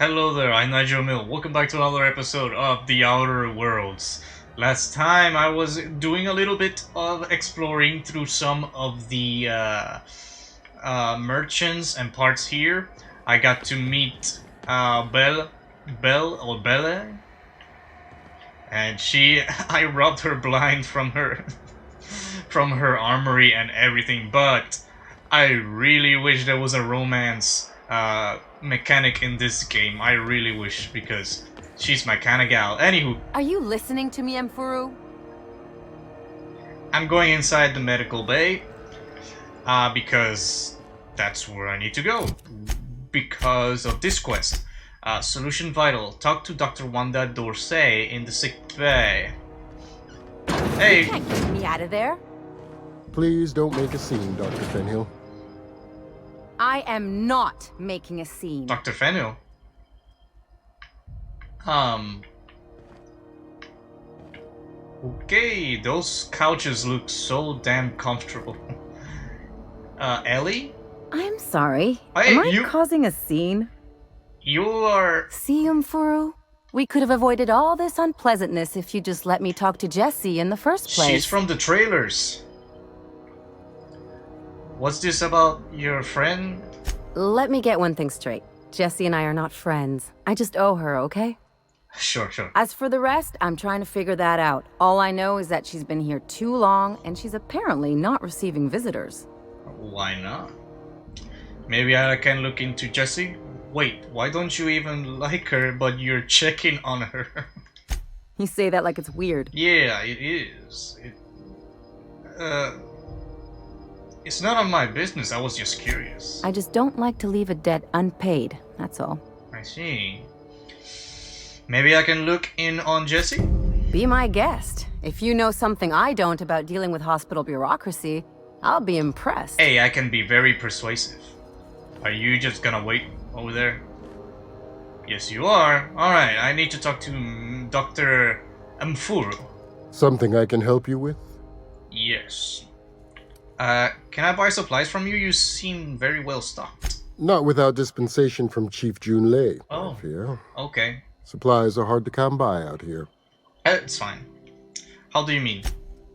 Hello there, I'm Nigel Mill. Welcome back to another episode of The Outer Worlds. Last time I was doing a little bit of exploring through some of the merchants and parts here. I got to meet Belle, and I robbed her blind from her from her armory and everything. But I really wish there was a romance mechanic in this game. I really wish, because she's my kind of gal. Anywho, are you listening to me, Mfuru? I'm going inside the medical bay because that's where I need to go because of this quest. Solution vital. Talk to Dr. Wanda Dorsey in the sick bay. Hey! You can't get me out of there. Please don't make a scene, Dr. Fenhill. I am not making a scene. Dr. Fenhill? Okay, those couches look so damn comfortable. Ellie? I'm sorry. Hey, am I causing a scene? You are... See, Mfuru? We could have avoided all this unpleasantness if you just let me talk to Jessie in the first place. She's from the trailers. What's this about your friend? Let me get one thing straight. Jessie and I are not friends. I just owe her, okay? Sure. As for the rest, I'm trying to figure that out. All I know is that she's been here too long, and she's apparently not receiving visitors. Why not? Maybe I can look into Jessie? Wait, why don't you even like her, but you're checking on her? You say that like it's weird. Yeah, it is. It's none of my business, I was just curious. I just don't like to leave a debt unpaid, that's all. I see. Maybe I can look in on Jessie? Be my guest. If you know something I don't about dealing with hospital bureaucracy, I'll be impressed. Hey, I can be very persuasive. Are you just gonna wait over there? Yes, you are. Alright, I need to talk to Dr. Mfuru. Something I can help you with? Yes. Can I buy supplies from you? You seem very well stocked. Not without dispensation from Chief Jun Li, I fear. Okay. Supplies are hard to come by out here. It's fine. How do you mean?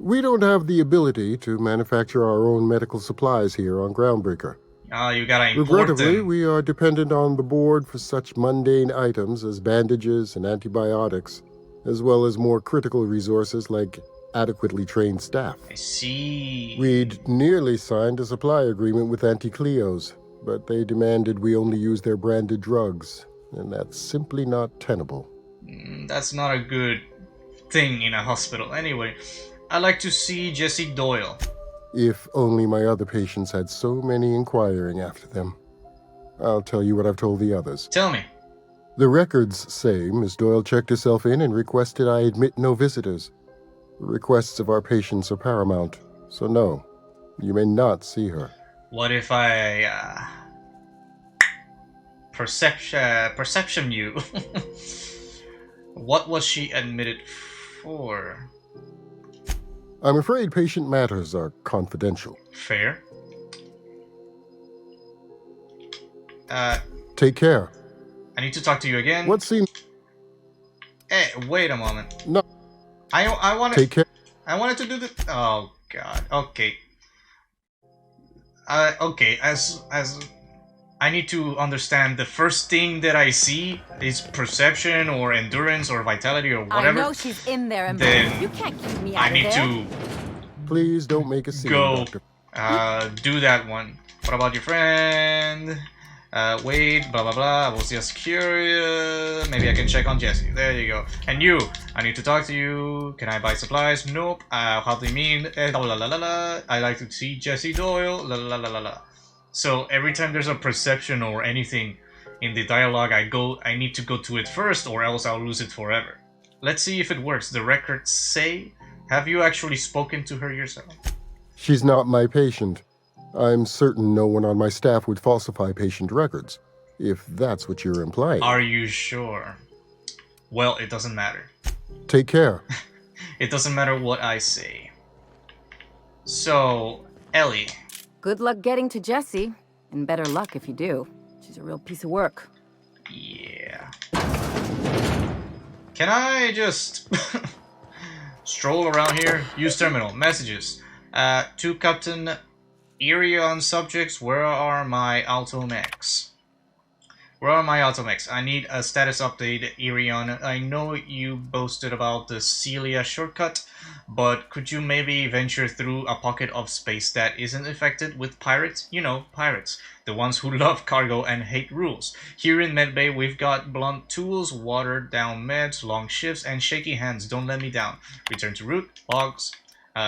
We don't have the ability to manufacture our own medical supplies here on Groundbreaker. You gotta import Regrettably, them. we are dependent on the board for such mundane items as bandages and antibiotics, as well as more critical resources like adequately trained staff. I see. We'd nearly signed a supply agreement with Auntie Cleos, but they demanded we only use their branded drugs, and that's simply not tenable. That's not a good thing in a hospital. Anyway, I'd like to see Jessie Doyle. If only my other patients had so many inquiring after them. I'll tell you what I've told the others. Tell me. The records say Miss Doyle checked herself in and requested I admit no visitors. The requests of our patients are paramount, so no, you may not see her. What if I, perception you? What was she admitted for? I'm afraid patient matters are confidential. Fair. Take care. I need to talk to you again. What seems... Hey, wait a moment. No. I wanted... Take care. I wanted to do the... Oh, God. Okay. Okay, as... I need to understand the first thing that I see is perception or endurance or vitality or whatever. I know she's in there, and then you can't keep me out I need to Please don't make a scene, go Doctor. do that one. What about your friend? Wait, blah blah blah. I was just curious. Maybe I can check on Jessie. There you go. And you, I need to talk to you. Can I buy supplies? Nope. How do you mean? La la la la. I like to see Jessie Doyle. La la la la la. So every time there's a perception or anything in the dialogue, I need to go to it first, or else I'll lose it forever. Let's see if it works. The records say, have you actually spoken to her yourself? She's not my patient. I'm certain no one on my staff would falsify patient records, if that's what you're implying. Are you sure? Well, it doesn't matter. Take care. It doesn't matter what I say. So, Ellie. Good luck getting to Jessie, and better luck if you do. She's a real piece of work. Yeah. Can I just stroll around here? Use terminal. Messages. To Captain Irion subjects, where are my automechs? Where are my automechs? I need a status update, Irion. I know you boasted about the Celia shortcut, but could you maybe venture through a pocket of space that isn't affected with pirates? You know, pirates. The ones who love cargo and hate rules. Here in Medbay, we've got blunt tools, watered down meds, long shifts, and shaky hands. Don't let me down. Return to route, logs,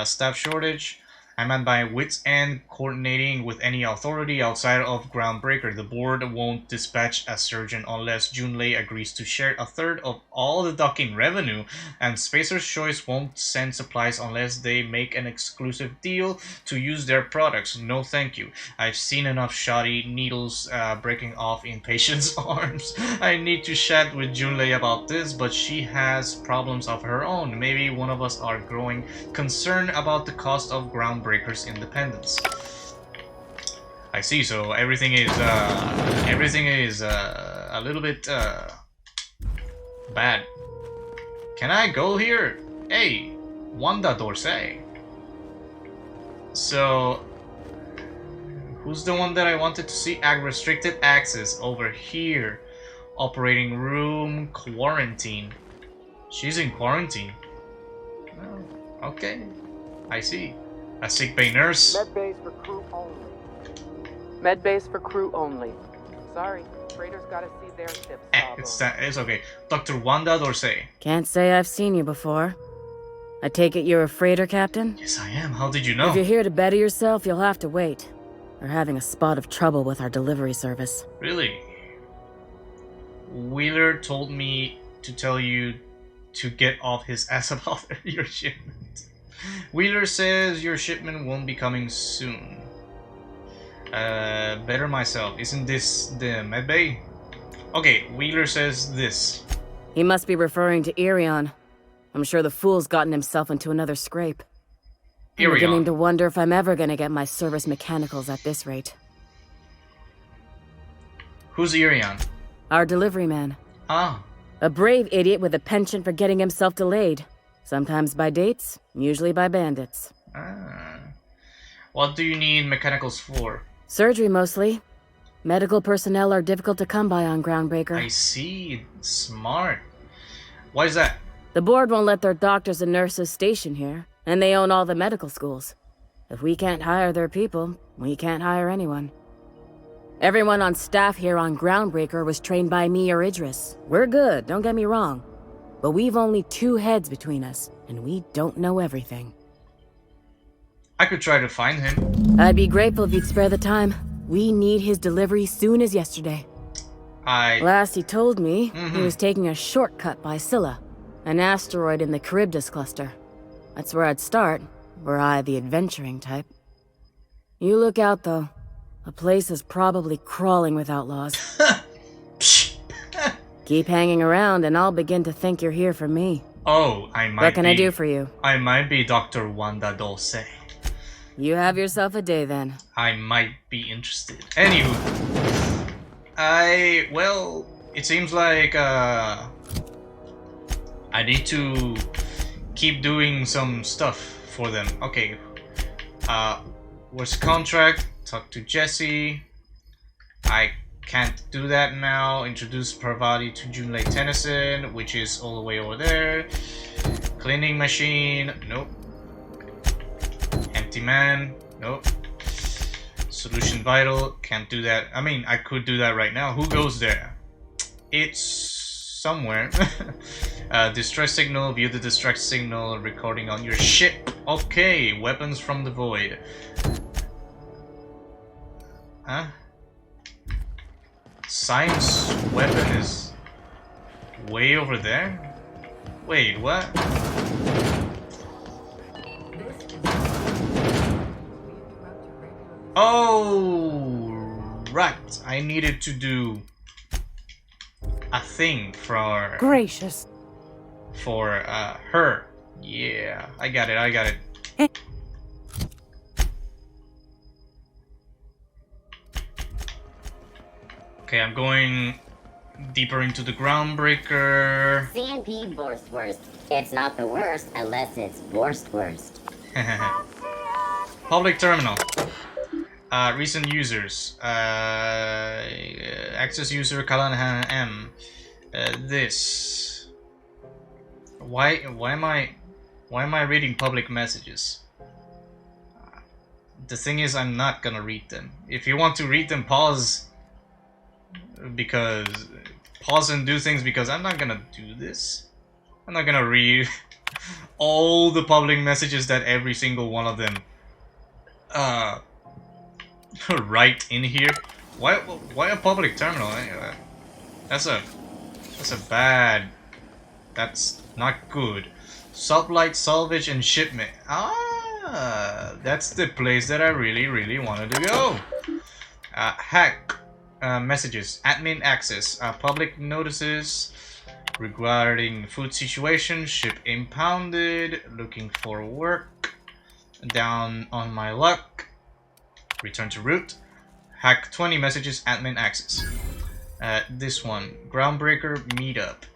staff shortage. I'm at my wit's end coordinating with any authority outside of Groundbreaker. The board won't dispatch a surgeon unless Jun Li agrees to share a third of all the docking revenue, and Spacer's Choice won't send supplies unless they make an exclusive deal to use their products. No thank you. I've seen enough shoddy needles breaking off in patients' arms. I need to chat with Jun Li about this, but she has problems of her own. Maybe one of us are growing concerned about the cost of Groundbreaker's independence. I see. So everything is a little bit bad. Can I go here? Hey, Wanda Dorsey. So who's the one that I wanted to see? Restricted access over here. Operating room, quarantine. She's in quarantine. Oh, okay, I see. A sickbay nurse. Med base for crew only. Med base for crew only. Sorry, freighters gotta see their ships. It's okay. Dr. Wanda Dorsey. Can't say I've seen you before. I take it you're a freighter captain? Yes, I am. How did you know? If you're here to better yourself, you'll have to wait. We're having a spot of trouble with our delivery service. Really? Wheeler told me to tell you to get off his ass about your shipment. Wheeler says your shipment won't be coming soon. Better myself. Isn't this the medbay? Okay, Wheeler says this. He must be referring to Irion. I'm sure the fool's gotten himself into another scrape. I'm beginning to wonder if I'm ever gonna get my service mechanicals at this rate. Who's Irion? Our delivery man. Ah. A brave idiot with a penchant for getting himself delayed. Sometimes by dates, usually by bandits. Ah. What do you need mechanicals for? Surgery, mostly. Medical personnel are difficult to come by on Groundbreaker. I see. Smart. Why is that? The board won't let their doctors and nurses station here, and they own all the medical schools. If we can't hire their people, we can't hire anyone. Everyone on staff here on Groundbreaker was trained by me or Idris. We're good, don't get me wrong. But we've only 2 heads between us, and we don't know everything. I could try to find him. I'd be grateful if you'd spare the time. We need his delivery soon as yesterday. Last he told me, he was taking a shortcut by Scylla, an asteroid in the Charybdis cluster. That's where I'd start, were I the adventuring type. You look out, though. The place is probably crawling with outlaws. Keep hanging around, and I'll begin to think you're here for me. Oh, I might be. What can I do for you? I might be Dr. Wanda Dorsey. You have yourself a day, then. I might be interested. Anywho. Well, it seems like, I need to keep doing some stuff for them. Okay. Where's the contract? Talk to Jesse. I can't do that now. Introduce Parvati to Jun Li Tennyson, which is all the way over there. Cleaning machine. Nope. Empty man. Nope. Solution vital. Can't do that. I mean, I could do that right now. Who goes there? It's somewhere. Distress signal. View the distress signal recording on your ship. Okay. Weapons from the void. Huh? Science weapon is way over there? Wait, what? Oh, right. I needed to do a thing for... Gracious. For, her. Yeah, I got it. Okay, I'm going deeper into the Groundbreaker. CNP worst. It's not the worst unless it's worst. Public terminal. Recent users. Access user Kalanahan M. This. Why am I reading public messages? The thing is, I'm not gonna read them. If you want to read them, pause and do things, because I'm not gonna do this. I'm not gonna read all the public messages that every single one of them write in here. Why a public terminal anyway? That's not good. Sublight, salvage, and shipment. That's the place that I really wanted to go. Hack messages, admin access, public notices regarding food situation, ship impounded, looking for work, down on my luck, return to root, hack 20 messages, admin access. This one, Groundbreaker meetup,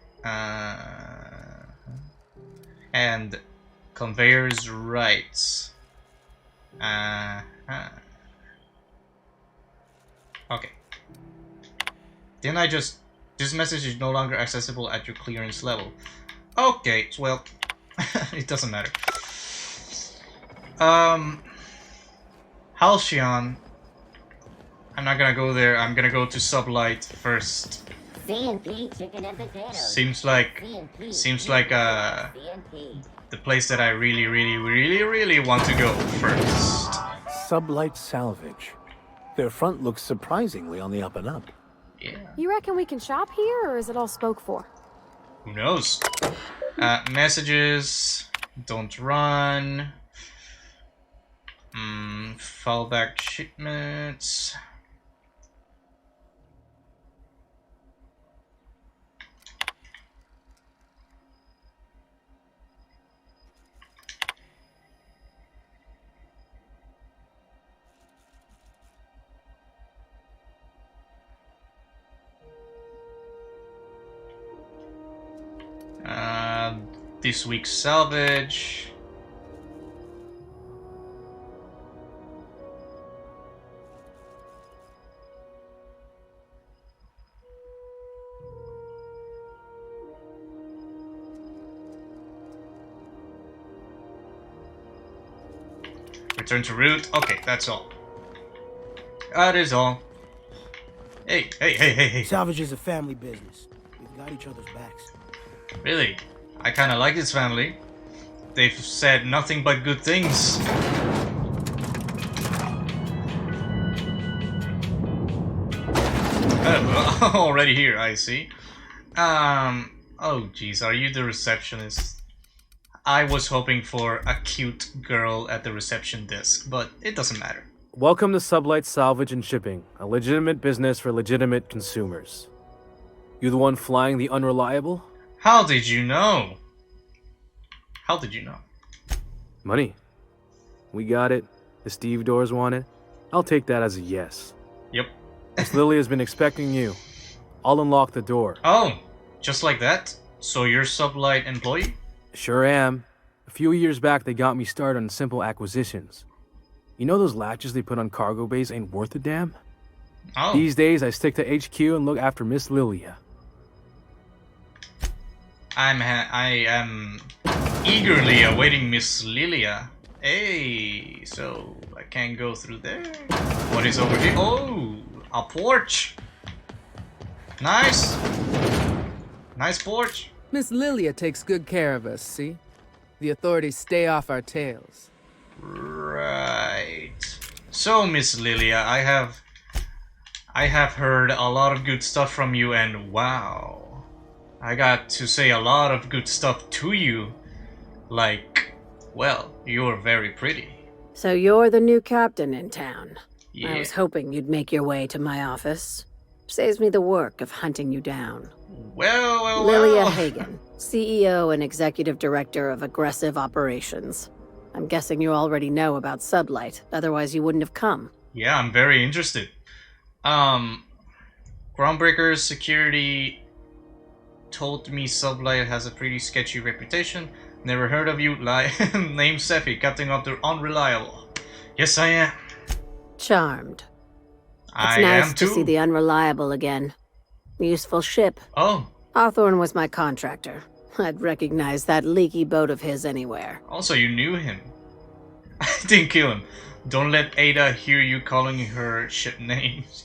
and conveyors rights. Okay. Didn't I just... This message is no longer accessible at your clearance level. Okay, well, it doesn't matter. Halcyon. I'm not gonna go there. I'm gonna go to Sublight first. CNP chicken and potatoes. Seems like the place that I really want to go first. Sublight salvage. Their front looks surprisingly on the up and up. Yeah. You reckon we can shop here, or is it all spoke for? Who knows? Messages. Don't run. Fallback shipments. This week's salvage. Return to root. Okay, that's all. That is all. Hey. Salvage is a family business. We've got each other's backs. Really? I kinda like this family. They've said nothing but good things. Already here, I see. Oh geez, are you the receptionist? I was hoping for a cute girl at the reception desk, but it doesn't matter. Welcome to Sublight Salvage and Shipping, a legitimate business for legitimate consumers. You the one flying the unreliable? How did you know? How did you know? Money. We got it. The stevedores want it. I'll take that as a yes. Yep. Miss Lily has been expecting you. I'll unlock the door. Oh, just like that? So you're Sublight employee? Sure am. A few years back, they got me started on simple acquisitions. You know those latches they put on cargo bays ain't worth a damn? Oh. These days, I stick to HQ and look after Miss Lilia. I am eagerly awaiting Miss Lilia. Hey, so I can't go through there. What is over here? Oh, a porch. Nice. Nice porch. Miss Lilia takes good care of us, see? The authorities stay off our tails. Right. So, Miss Lilia, I have heard a lot of good stuff from you, and wow. I got to say a lot of good stuff to you. Like, well, you're very pretty. So you're the new captain in town. Yeah. I was hoping you'd make your way to my office. Saves me the work of hunting you down. Well. Lilia Hagan, CEO and Executive Director of Aggressive Operations. I'm guessing you already know about Sublight, otherwise you wouldn't have come. Yeah, I'm very interested. Groundbreaker Groundbreaker security told me Sublight has a pretty sketchy reputation. Never heard of you, lie. Name Sephi, Captain of the Unreliable. Yes, I am. Charmed. I It's nice am to too. see the Unreliable again. Useful ship. Oh, Hawthorne was my contractor. I'd recognize that leaky boat of his anywhere. also you knew him. I didn't kill him. Don't let Ada hear you calling her ship names.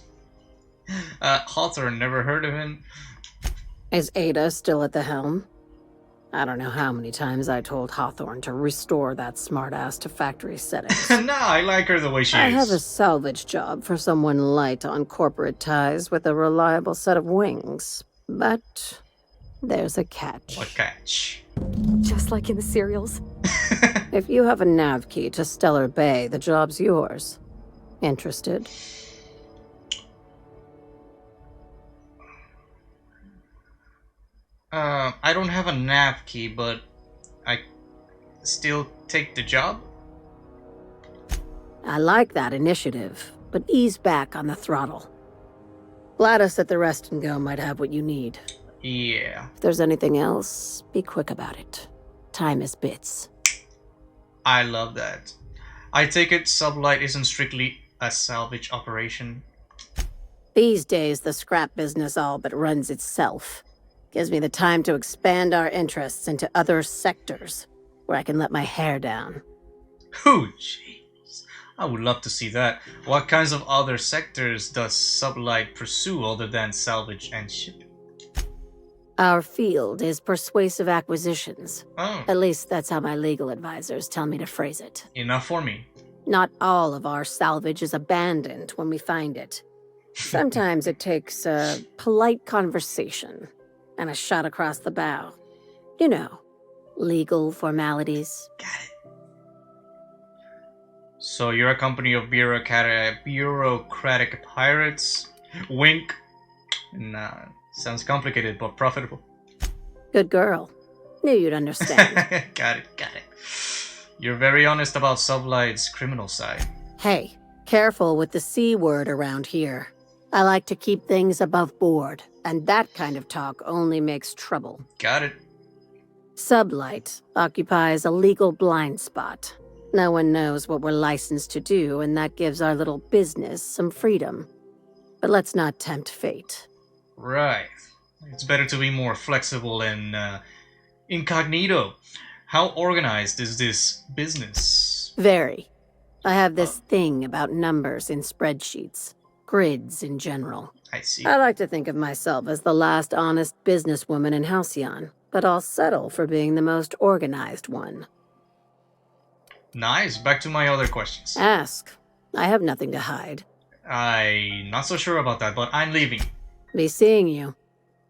Hawthorne, never heard of him. Is Ada still at the helm? I don't know how many times I told Hawthorne to restore that smartass to factory settings. Nah, I like her the way she I is. have a salvage job for someone light on corporate ties with a reliable set of wings. But there's a catch. What catch? Just like in the serials. If you have a nav key to Stellar Bay, the job's yours. Interested? I don't have a nav key, but I still take the job? I like that initiative, but ease back on the throttle. Gladys at the Rest and Go might have what you need. Yeah. If there's anything else, be quick about it. Time is bits. I love that. I take it Sublight isn't strictly a salvage operation. These days, the scrap business all but runs itself. Gives me the time to expand our interests into other sectors, where I can let my hair down. Oh, jeez. I would love to see that. What kinds of other sectors does Sublight pursue other than salvage and shipping? Our field is persuasive acquisitions. Oh, At least that's how my legal advisors tell me to phrase it. enough for me. Not all of our salvage is abandoned when we find it. Sometimes it takes a polite conversation and a shot across the bow. You know, legal formalities. Got it. So you're a company of bureaucratic pirates? Wink. Nah, sounds complicated but profitable. Good girl. Knew you'd understand. Got it. You're very honest about Sublight's criminal side. Hey, careful with the C word around here. I like to keep things above board, and that kind of talk only makes trouble. Got it. Sublight occupies a legal blind spot. No one knows what we're licensed to do, and that gives our little business some freedom. But let's not tempt fate. Right. It's better to be more flexible and incognito. How organized is this business? Very. I have this thing about numbers in spreadsheets. Grids in general. I see. I like to think of myself as the last honest businesswoman in Halcyon, but I'll settle for being the most organized one. Nice. Back to my other questions. Ask. I have nothing to hide. I'm not so sure about that, but I'm leaving. Be seeing you.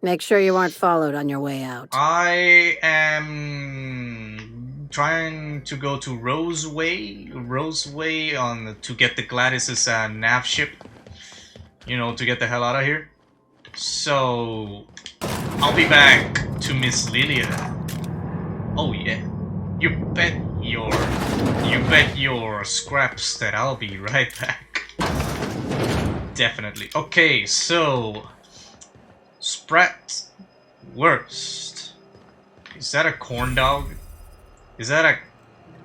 Make sure you aren't followed on your way out. I am trying to go to Roseway to get the Gladys's nav ship. You know, to get the hell out of here. So I'll be back to Miss Lilia. Oh yeah. You bet your scraps that I'll be right back. Definitely. Okay, so Spratwurst. Is that a corn dog? Is that a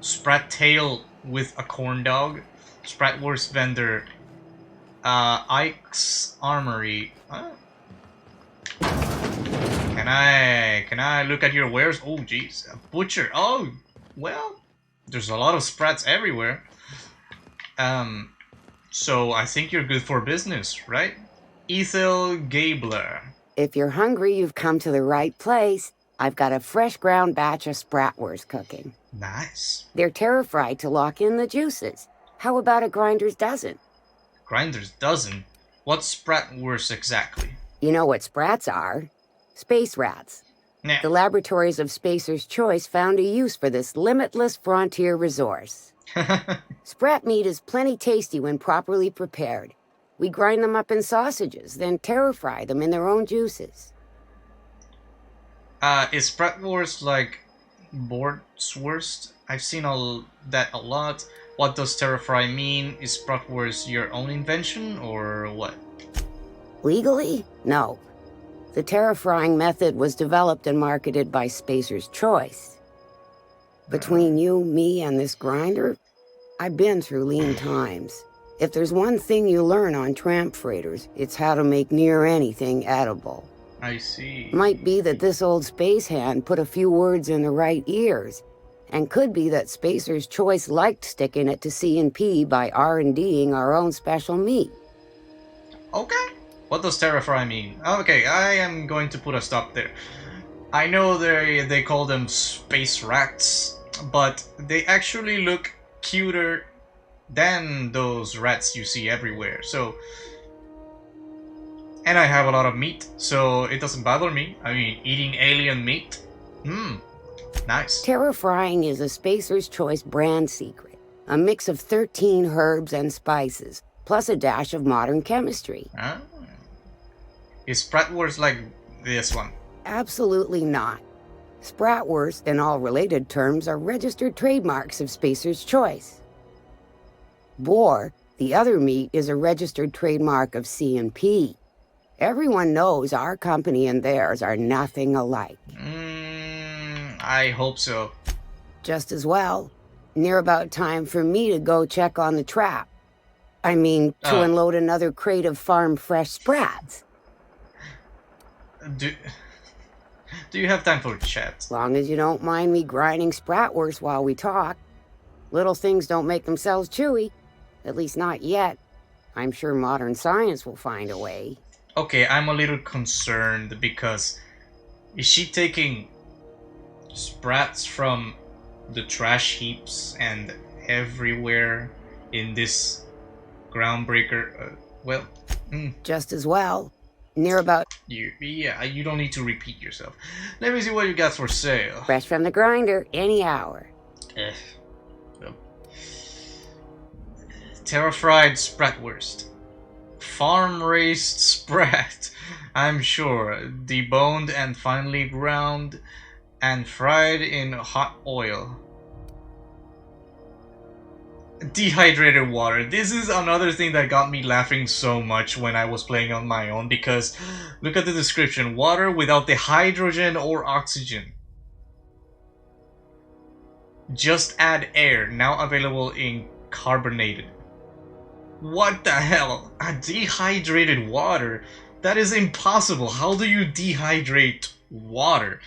sprat tail with a corn dog? Spratwurst vendor. Ike's Armory. Can I look at your wares? Oh jeez, a butcher. Oh, well, there's a lot of sprats everywhere. So I think you're good for business, right? Ethel Gabler. If you're hungry, you've come to the right place. I've got a fresh ground batch of spratwurst cooking. Nice. They're terra-fried to lock in the juices. How about a grinder's dozen? Grinder's dozen? What's spratwurst exactly? You know what sprats are? Space rats. Nah. The laboratories of Spacer's Choice found a use for this limitless frontier resource. Sprat meat is plenty tasty when properly prepared. We grind them up in sausages, then terra-fry them in their own juices. Is spratwurst like boardswurst? I've seen that a lot. What does terra-fry mean? Is spratwurst your own invention, or what? Legally, No. The terra-frying method was developed and marketed by Spacer's Choice. Between you, me, and this grinder, I've been through lean times. If there's one thing you learn on tramp freighters, it's how to make near anything edible. I see. Might be that this old space hand put a few words in the right ears, and could be that Spacer's Choice liked sticking it to C&P by R&Ding our own special meat. Okay. What does terra-fry mean? Okay, I am going to put a stop there. I know they call them space rats, but they actually look cuter than those rats you see everywhere. So, and I have a lot of meat, so it doesn't bother me. I mean, eating alien meat? Nice. Terra-frying is a Spacer's Choice brand secret. A mix of 13 herbs and spices, plus a dash of modern chemistry. Ah. Is Bratwurst like this one? Absolutely not. Spratwurst and all related terms are registered trademarks of Spacer's Choice. Boar, the other meat, is a registered trademark of C&P. Everyone knows our company and theirs are nothing alike. I hope so. Just as well. Near about time for me to go check on the trap. I mean, to unload another crate of farm-fresh sprats. Do you have time for chat? As long as you don't mind me grinding spratwurst while we talk. Little things don't make themselves chewy. At least not yet. I'm sure modern science will find a way. Okay, I'm a little concerned because is she taking sprats from the trash heaps and everywhere in this Groundbreaker? Just as well. Near about... You don't need to repeat yourself. Let me see what you got for sale. Fresh from the grinder, any hour. Terra-fried spratwurst. Farm-raised sprat. I'm sure. Deboned and finely ground and fried in hot oil. Dehydrated water. This is another thing that got me laughing so much when I was playing on my own, because look at the description. Water without the hydrogen or oxygen. Just add air. Now available in carbonated. What the hell? A dehydrated water? That is impossible. How do you dehydrate water?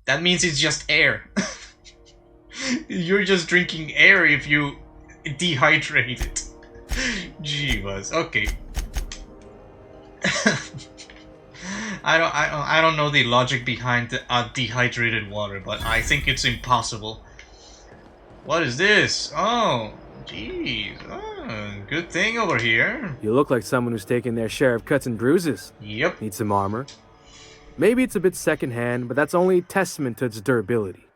That means it's just air. You're just drinking air if you dehydrate it. Jeebus. Okay. I don't know the logic behind dehydrated water, but I think it's impossible. What is this? Oh, jeez. Oh, good thing over here. You look like someone who's taken their share of cuts and bruises. Yep. Need some armor. Maybe it's a bit secondhand, but that's only a testament to its durability.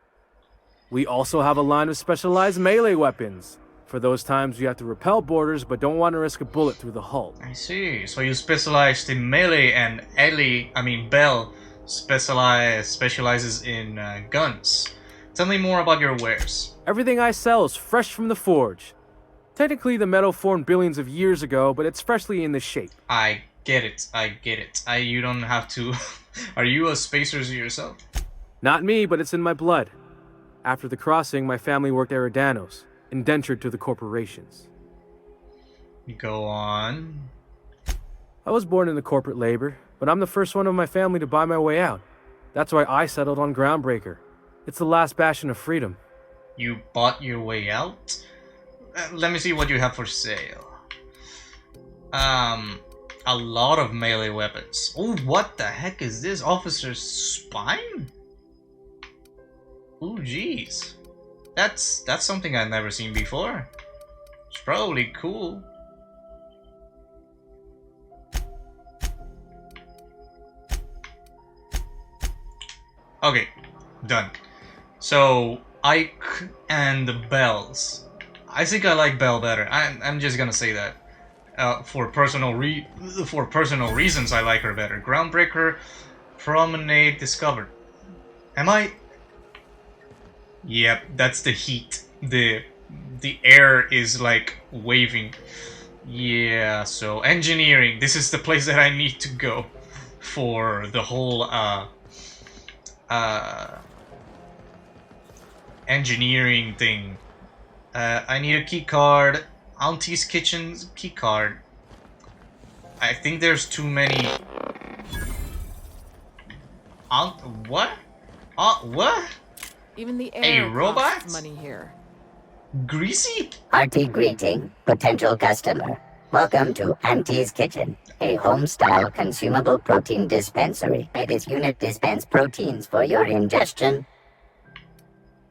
We also have a line of specialized melee weapons. For those times you have to repel boarders but don't want to risk a bullet through the hull. I see. So you specialized in melee, and Belle specializes in guns. Tell me more about your wares. Everything I sell is fresh from the forge. Technically the metal formed billions of years ago, but it's freshly in the shape. I get it. You don't have to... Are you a spacer yourself? Not me, but it's in my blood. After the crossing, my family worked Eridanos, indentured to the corporations. Go on. I was born into corporate labor, but I'm the first one of my family to buy my way out. That's why I settled on Groundbreaker. It's the last bastion of freedom. You bought your way out? Let me see what you have for sale. A lot of melee weapons. Oh, what the heck is this? Officer's spine? Oh, jeez. That's something I've never seen before. It's probably cool. Okay, done. So, Ike and the Bells. I think I like Belle better. I'm just gonna say that. For personal reasons, I like her better. Groundbreaker, Promenade discovered. Am I? Yep, that's the heat. The air is like waving. Yeah, so engineering. This is the place that I need to go for the whole engineering thing. I need a key card. Auntie's Kitchen's key card. I think there's too many. What? What? Even the air robot? costs money here. Greasy? Hearty greeting, potential customer. Welcome to Auntie's Kitchen, a home-style consumable protein dispensary. This unit dispense proteins for your ingestion.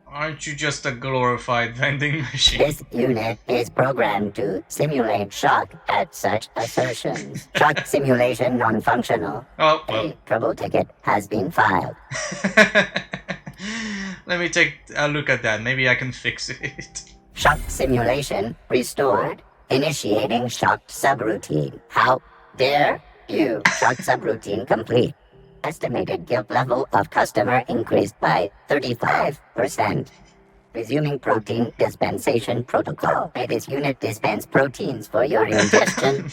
Aren't you just a glorified vending machine? This unit is programmed to simulate shock at such assertions. Shock simulation non-functional. Oh, well. A trouble ticket has been filed. Let me take a look at that. Maybe I can fix it. Shock simulation restored. Initiating shocked subroutine. How dare you? Shocked subroutine complete. Estimated guilt level of customer increased by 35%. Resuming protein dispensation protocol. This unit dispense proteins for your ingestion.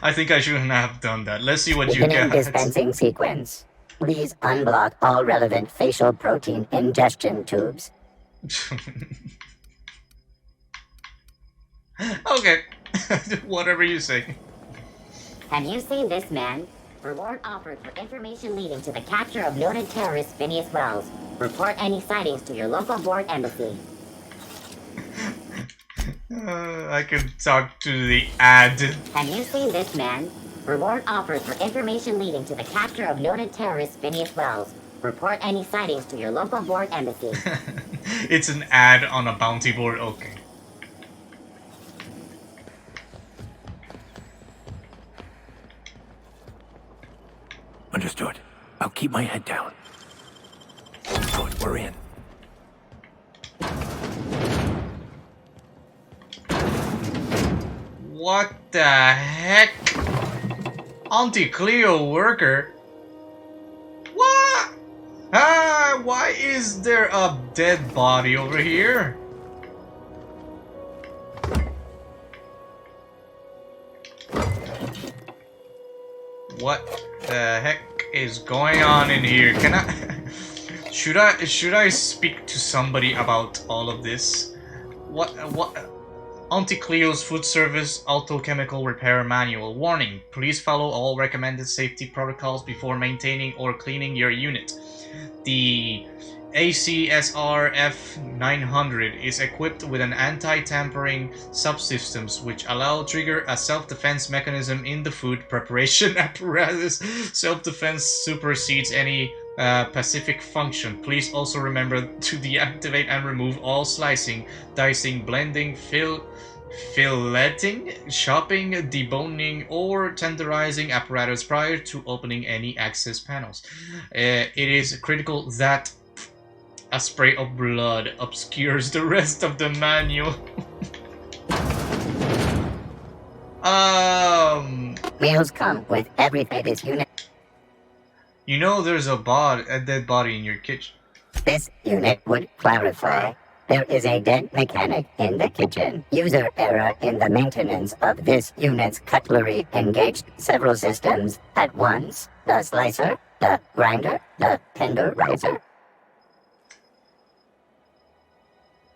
I think I shouldn't have done that. Let's see what you Beginning get. dispensing sequence. Please unblock all relevant facial protein ingestion tubes. Okay. Whatever you say. Have you seen this man? Reward offered for information leading to the capture of noted terrorist Phineas Wells. Report any sightings to your local board embassy. I can talk to the ad. Have you seen this man? Reward offered for information leading to the capture of noted terrorist Phineas Wells. Report any sightings to your local board embassy. It's an ad on a bounty board. Okay. Understood. I'll keep my head down. Good, we're in. What the heck? Auntie Cleo worker? What? Why is there a dead body over here? What the heck is going on in here? Can I should I speak to somebody about all of this? What Auntie Cleo's Food Service Autochemical Repair Manual. Warning, please follow all recommended safety protocols before maintaining or cleaning your unit. The ACSR F900 is equipped with an anti-tampering subsystems which allow trigger a self-defense mechanism in the food preparation apparatus. Self-defense supersedes any Pacific function. Please also remember to deactivate and remove all slicing, dicing, blending, filleting, chopping, deboning, or tenderizing apparatus prior to opening any access panels. It is critical that a spray of blood obscures the rest of the manual. Meals come with every this unit. You know there's a dead body in your kitchen. This unit would clarify. There is a dead mechanic in the kitchen. User error in the maintenance of this unit's cutlery engaged several systems at once. The slicer, the grinder, the tenderizer.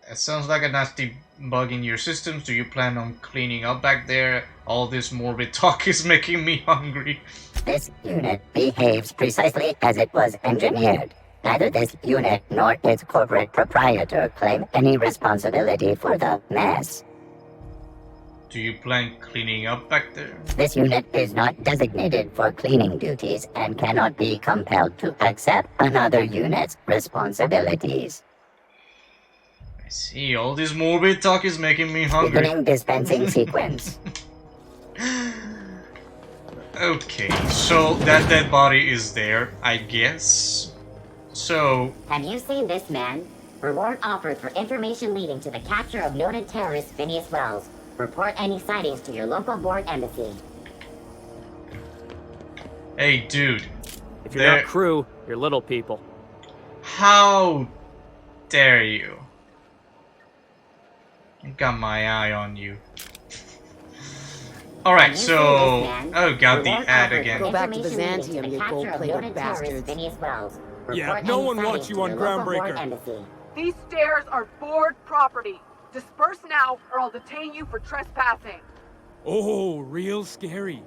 It sounds like a nasty bug in your systems. Do you plan on cleaning up back there? All this morbid talk is making me hungry. This unit behaves precisely as it was engineered. Neither this unit nor its corporate proprietor claim any responsibility for the mess. Do you plan cleaning up back there? This unit is not designated for cleaning duties and cannot be compelled to accept another unit's responsibilities. I see, all this morbid talk is making me hungry. Beginning dispensing sequence. Okay, so that dead body is there, I guess. So... Have you seen this man? Reward offered for information leading to the capture of noted terrorist Phineas Wells. Report any sightings to your local board embassy. Hey, dude. If you're not crew, you're little people. How dare you? I got my eye on you. Alright, so... Oh god, the ad again. Go back to Byzantium, you gold-plated bastards. Phineas Wells. Yeah, no one wants you on Groundbreaker. These stairs are board property. Disperse now, or I'll detain you for trespassing. Oh, real scary.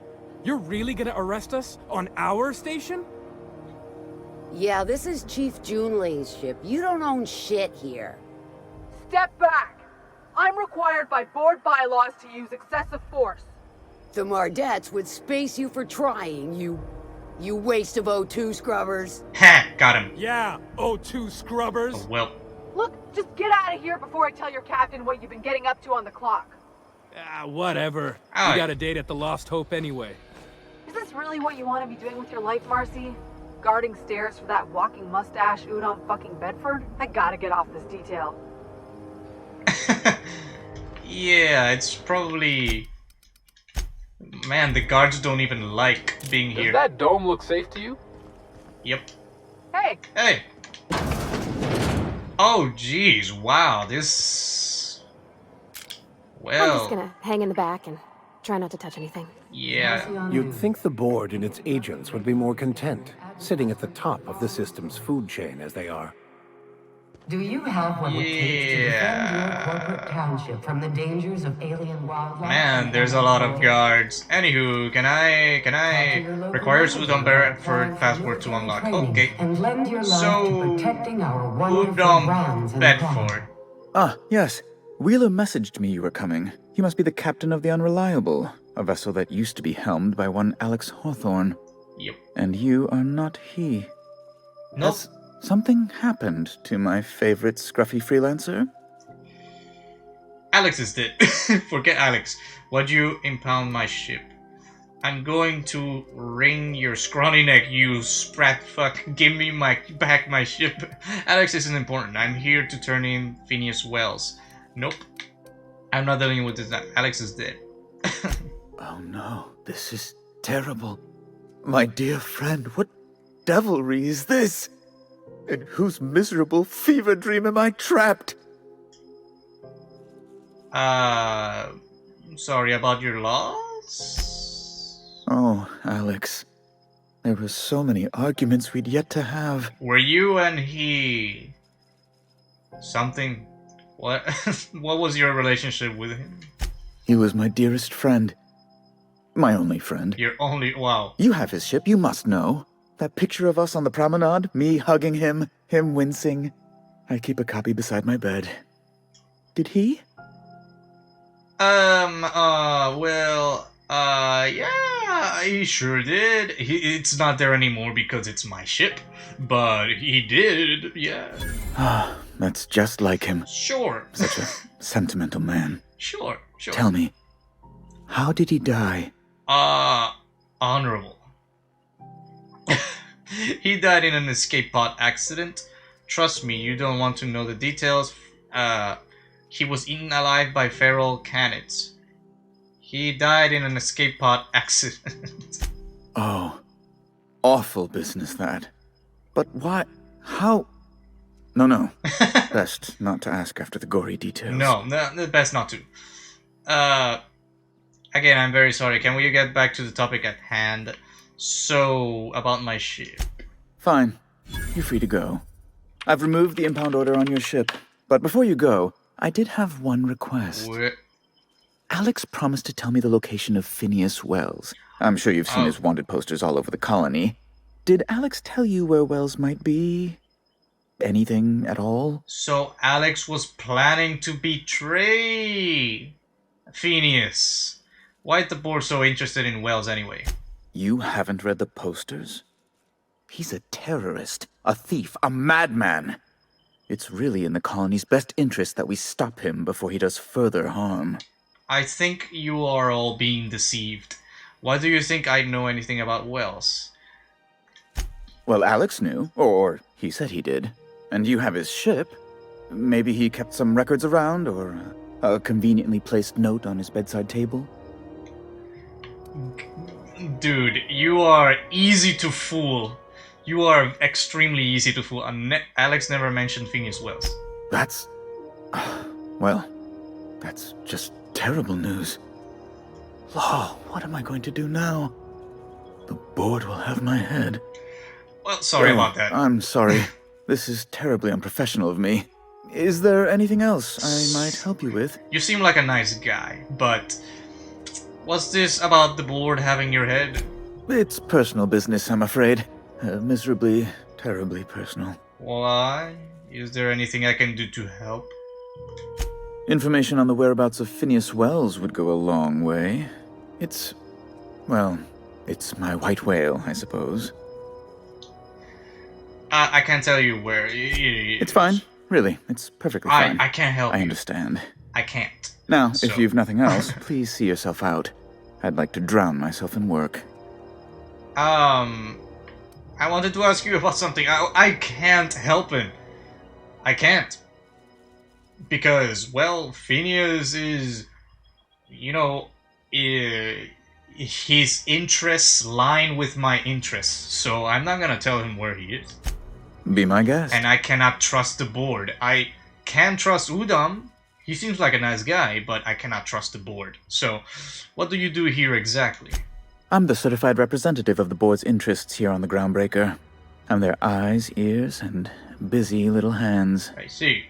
You're really gonna arrest us on our station? Yeah, this is Chief Jun Li's ship. You don't own shit here. Step back. I'm required by board bylaws to use excessive force. The Mardettes would space you for trying, you waste of O2 scrubbers. Ha! Got him. Yeah, O2 scrubbers. Oh, well. Look, just get out of here before I tell your captain what you've been getting up to on the clock. Ah, whatever. Alright. We got a date at the Lost Hope anyway. Is this really what you want to be doing with your life, Marcy? Guarding stairs for that walking mustache Udon fucking Bedford? I gotta get off this detail. Yeah, it's probably... Man, the guards don't even like being here. Does that dome look safe to you? Yep. Hey! Hey! Oh, jeez, wow, this... Well... I'm just gonna hang in the back and try not to touch anything. Yeah. You'd think the board and its agents would be more content, sitting at the top of the system's food chain as they are. Do you have what it takes to defend your corporate township from the dangers of alien wildlife? Man, there's a lot of guards. Anywho, can I requires Udon Bedford passport to unlock? Okay. And lend your life to protecting our wonderful brands Udon and Bedford. Ah, yes. Wheeler messaged me you were coming. You must be the captain of the Unreliable, a vessel that used to be helmed by one Alex Hawthorne. Yep. And you are not he. Nope. Has something happened to my favorite scruffy freelancer? Alex is dead. Forget Alex. Why'd you impound my ship? I'm going to wring your scrawny neck, you sprat fuck. Give me back my ship. Alex isn't important. I'm here to turn in Phineas Wells. Nope. I'm not dealing with this. Alex is dead. Oh no, this is terrible. My dear friend, what devilry is this? In whose miserable fever dream am I trapped? Sorry about your loss? Oh, Alex. There were so many arguments we'd yet to have. Were you and he... something? What? What was your relationship with him? He was my dearest friend. My only friend. Your only... wow. You have his ship, you must know. That picture of us on the promenade, me hugging him, him wincing. I keep a copy beside my bed. Did he? Yeah, he sure did. It's not there anymore because it's my ship, but he did, yeah. Ah, that's just like him. Sure. Such a sentimental man. Sure. Tell me, how did he die? Honorable. He died in an escape pod accident. Trust me, you don't want to know the details. He was eaten alive by feral canids. He died in an escape pod accident. Oh, awful business that. But why? How? No. Best not to ask after the gory details. No, best not to. Again, I'm very sorry. Can we get back to the topic at hand? So, about my ship. Fine. You're free to go. I've removed the impound order on your ship. But before you go, I did have one request. What? Alex promised to tell me the location of Phineas Wells. I'm sure you've seen his wanted posters all over the colony. Did Alex tell you where Wells might be? Anything at all? So Alex was planning to betray Phineas. Why is the board so interested in Wells anyway? You haven't read the posters? He's a terrorist, a thief, a madman. It's really in the colony's best interest that we stop him before he does further harm. I think you are all being deceived. Why do you think I know anything about Wells? Well, Alex knew, or he said he did. And you have his ship. Maybe he kept some records around, or a conveniently placed note on his bedside table. Dude, you are easy to fool. You are extremely easy to fool. Alex never mentioned Phineas Wells. Well, that's just terrible news. Law, what am I going to do now? The board will have my head. Well, sorry about that. I'm sorry. This is terribly unprofessional of me. Is there anything else I might help you with? You seem like a nice guy, but what's this about the board having your head? It's personal business, I'm afraid. Miserably, terribly personal. Why? Is there anything I can do to help? Information on the whereabouts of Phineas Wells would go a long way. It's my white whale, I suppose. I can't tell you where. It's fine. Really, it's perfectly fine. I can't help you. I understand. I can't. Now, if you've nothing else, please see yourself out. I'd like to drown myself in work. I wanted to ask you about something. I can't help him. I can't. Because, well, Phineas is, his interests line with my interests. So I'm not gonna tell him where he is. Be my guest. And I cannot trust the board. I can trust Udam. He seems like a nice guy, but I cannot trust the board. So, what do you do here exactly? I'm the certified representative of the board's interests here on the Groundbreaker. I'm their eyes, ears, and busy little hands. I see.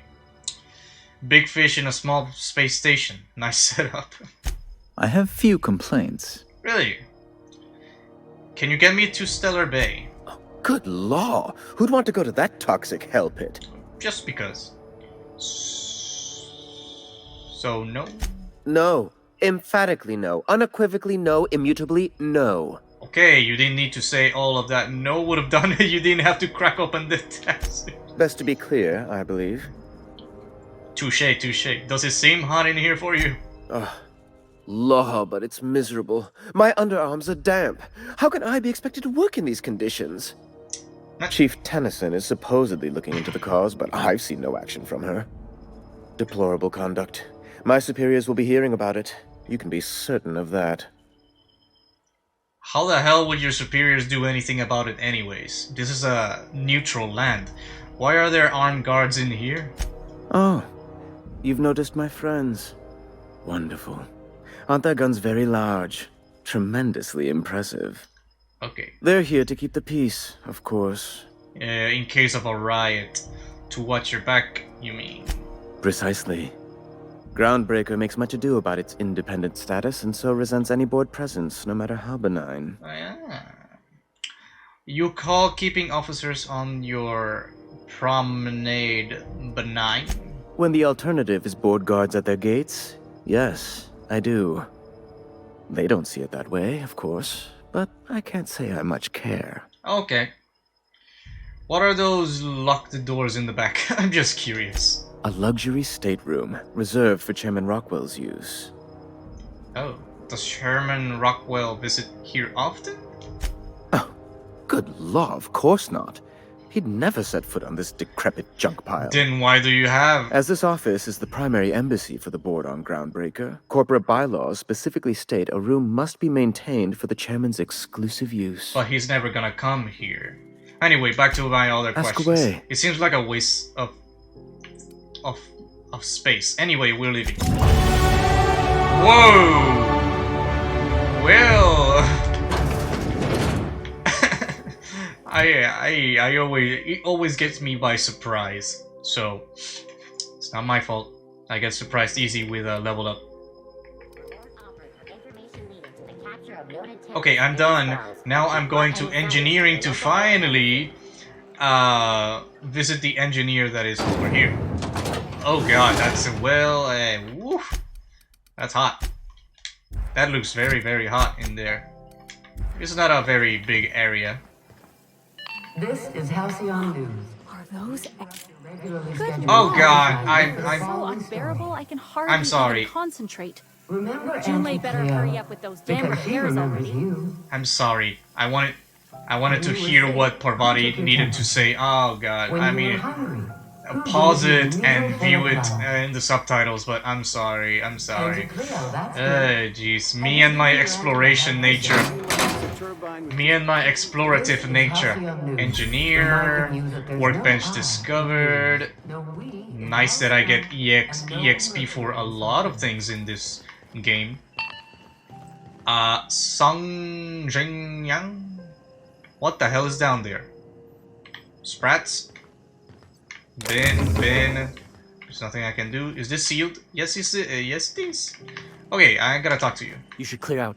Big fish in a small space station. Nice setup. I have few complaints. Really? Can you get me to Stellar Bay? Good law! Who'd want to go to that toxic hell pit? Just because. So, no? No. Emphatically no. Unequivocally no. Immutably no. Okay, you didn't need to say all of that. No would have done it. You didn't have to crack open the test. Best to be clear, I believe. Touche, touche. Does it seem hot in here for you? Law, but it's miserable. My underarms are damp. How can I be expected to work in these conditions? Chief Tennyson is supposedly looking into the cause, but I've seen no action from her. Deplorable conduct. My superiors will be hearing about it. You can be certain of that. How the hell would your superiors do anything about it anyways? This is a neutral land. Why are there armed guards in here? Oh, you've noticed my friends. Wonderful. Aren't their guns very large? Tremendously impressive. Okay. They're here to keep the peace, of course. In case of a riot. To watch your back, you mean? Precisely. Groundbreaker makes much ado about its independent status and so resents any board presence, no matter how benign. You call keeping officers on your promenade benign? When the alternative is board guards at their gates, yes, I do. They don't see it that way, of course, but I can't say I much care. Okay. What are those locked doors in the back? I'm just curious. A luxury stateroom, reserved for Chairman Rockwell's use. Oh, does Chairman Rockwell visit here often? Oh, good law, of course not. He'd never set foot on this decrepit junk pile. Then why do you have... As this office is the primary embassy for the board on Groundbreaker, corporate bylaws specifically state a room must be maintained for the chairman's exclusive use. But he's never gonna come here. Anyway, back to my other questions. Away. It seems like a waste of space. Anyway, we're leaving. Whoa! Well... it always gets me by surprise. So, it's not my fault. I get surprised easy with a level up. Okay, I'm done. Now I'm going to engineering to finally visit the engineer that is over here. Oh god, that's woof. That's hot. That looks very, very hot in there. It's not a very big area. This is Halcyon News. Are those Oh god, I'm so unbearable. I can hardly I'm sorry. concentrate. Remember Jun Li Auntie better Cleos, hurry up with those damn repairs already. I'm sorry. I wanted to hear what Parvati needed to say. Oh god, I mean, pause it and view it in the subtitles, but I'm sorry. Jeez, me and my exploration nature. Me and my explorative nature. Engineer, workbench discovered. Nice that I get EXP for a lot of things in this game. Song Jingyang? What the hell is down there? Sprats? Bin. There's nothing I can do. Is this sealed? Yes, yes it is. Okay, I gotta talk to you. You should clear out.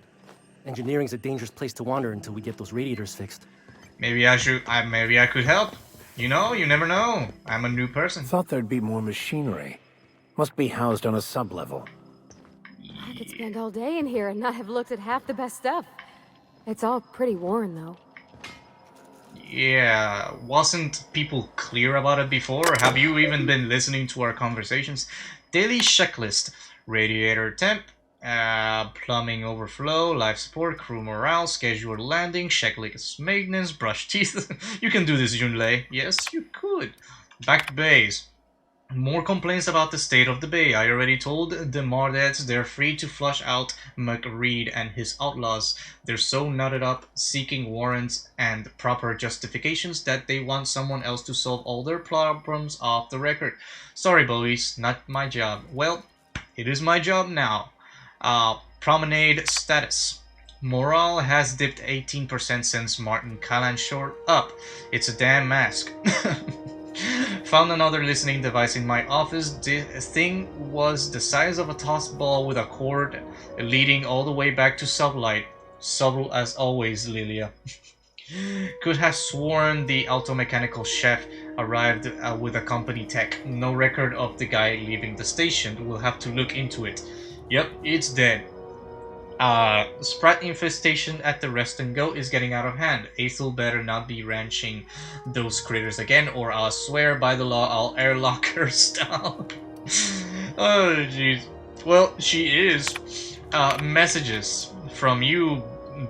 Engineering's a dangerous place to wander until we get those radiators fixed. Maybe I could help. You know, you never know. I'm a new person. Thought there'd be more machinery. Must be housed on a sub-level. I could spend all day in here and not have looked at half the best stuff. It's all pretty worn, though. Yeah, wasn't people clear about it before? Have you even been listening to our conversations? Daily checklist. Radiator temp. Plumbing overflow, life support, crew morale, scheduled landing, checklist maintenance, brush teeth. You can do this, Jun Li. Yes, you could. Back to base. More complaints about the state of the bay. I already told the Mardettes they're free to flush out McReed and his outlaws. They're so nutted up, seeking warrants and proper justifications that they want someone else to solve all their problems off the record. Sorry, boys, not my job. Well, it is my job now. Promenade status. Morale has dipped 18% since Martin Callan showed up. It's a damn mask. Found another listening device in my office. The thing was the size of a tossed ball with a cord leading all the way back to Sublight. Subtle as always, Lilia. Could have sworn the automechanical chef arrived with a company tech. No record of the guy leaving the station. We'll have to look into it. Yep, it's dead. Sprat infestation at the Rest and Go is getting out of hand. Ethel better not be ranching those critters again, or I'll swear by the law I'll airlock her style. Oh, jeez. Well, she is. Messages from you,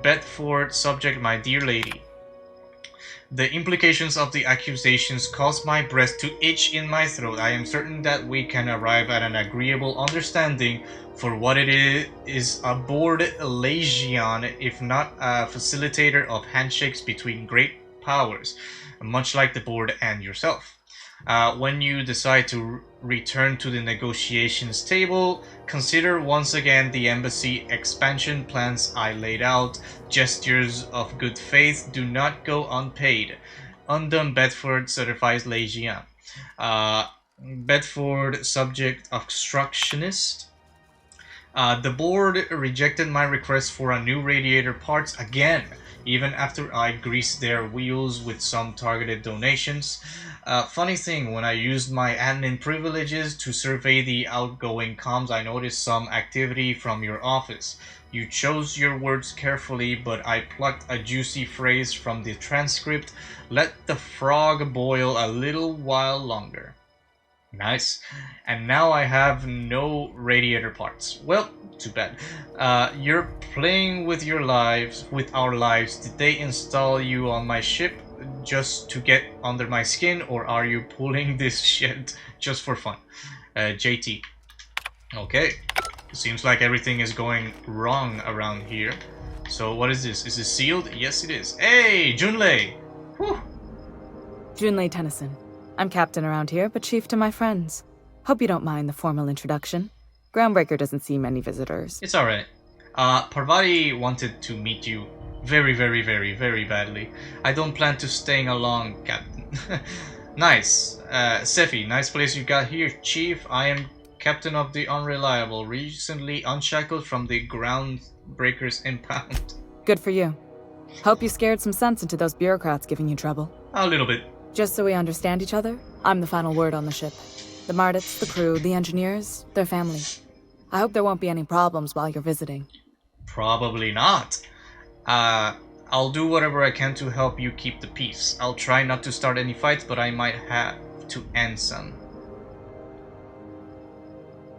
Bedford. Subject, my dear lady. The implications of the accusations cause my breast to itch in my throat. I am certain that we can arrive at an agreeable understanding for what it is aboard Legion, if not a facilitator of handshakes between great powers, much like the board and yourself. When you decide to return to the negotiations table, consider once again the embassy expansion plans I laid out. Gestures of good faith do not go unpaid. Undone Bedford certifies Legion. Bedford subject obstructionist. The board rejected my request for a new radiator parts again, even after I greased their wheels with some targeted donations. Funny thing, when I used my admin privileges to survey the outgoing comms, I noticed some activity from your office. You chose your words carefully, but I plucked a juicy phrase from the transcript. Let the frog boil a little while longer. Nice. And now I have no radiator parts. Well, too bad. You're playing with your lives, with our lives. Did they install you on my ship just to get under my skin, or are you pulling this shit just for fun? JT. Okay. Seems like everything is going wrong around here. So what is this? Is this sealed? Yes, it is. Hey, Jun Li! Whew. Jun Li Tennyson. I'm captain around here, but chief to my friends. Hope you don't mind the formal introduction. Groundbreaker doesn't see many visitors. It's alright. Parvati wanted to meet you very, very, very, very badly. I don't plan to staying along, Captain. Nice. Sephi, nice place you got here, Chief. I am Captain of the Unreliable, recently unshackled from the Groundbreaker's impound. Good for you. Hope you scared some sense into those bureaucrats giving you trouble. A little bit. Just so we understand each other, I'm the final word on the ship. The Mardets, the crew, the engineers, their family. I hope there won't be any problems while you're visiting. Probably not. I'll do whatever I can to help you keep the peace. I'll try not to start any fights, but I might have to end some.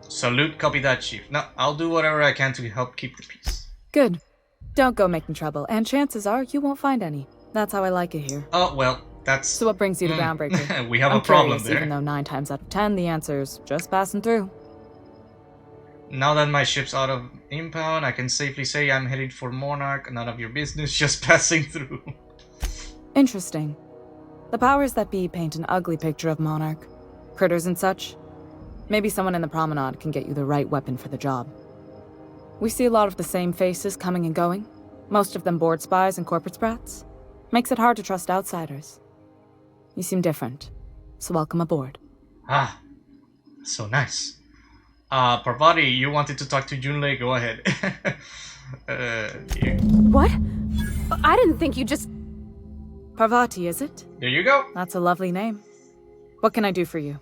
Salute, copy that, Chief. No, I'll do whatever I can to help keep the peace. Good. Don't go making trouble, and chances are you won't find any. That's how I like it here. Oh, well, that's... So what brings you to Groundbreaker? We have a problem curious, there. Even though 9 times out of 10, the answer's just passing through. Now that my ship's out of impound, I can safely say I'm headed for Monarch. None of your business, just passing through. Interesting. The powers that be paint an ugly picture of Monarch. Critters and such. Maybe someone in the promenade can get you the right weapon for the job. We see a lot of the same faces coming and going. Most of them board spies and corporate sprats. Makes it hard to trust outsiders. You seem different, so welcome aboard. Ah, so nice. Parvati, you wanted to talk to Jun Li, go ahead. What? I didn't think you just... Parvati, is it? There you go. That's a lovely name. What can I do for you?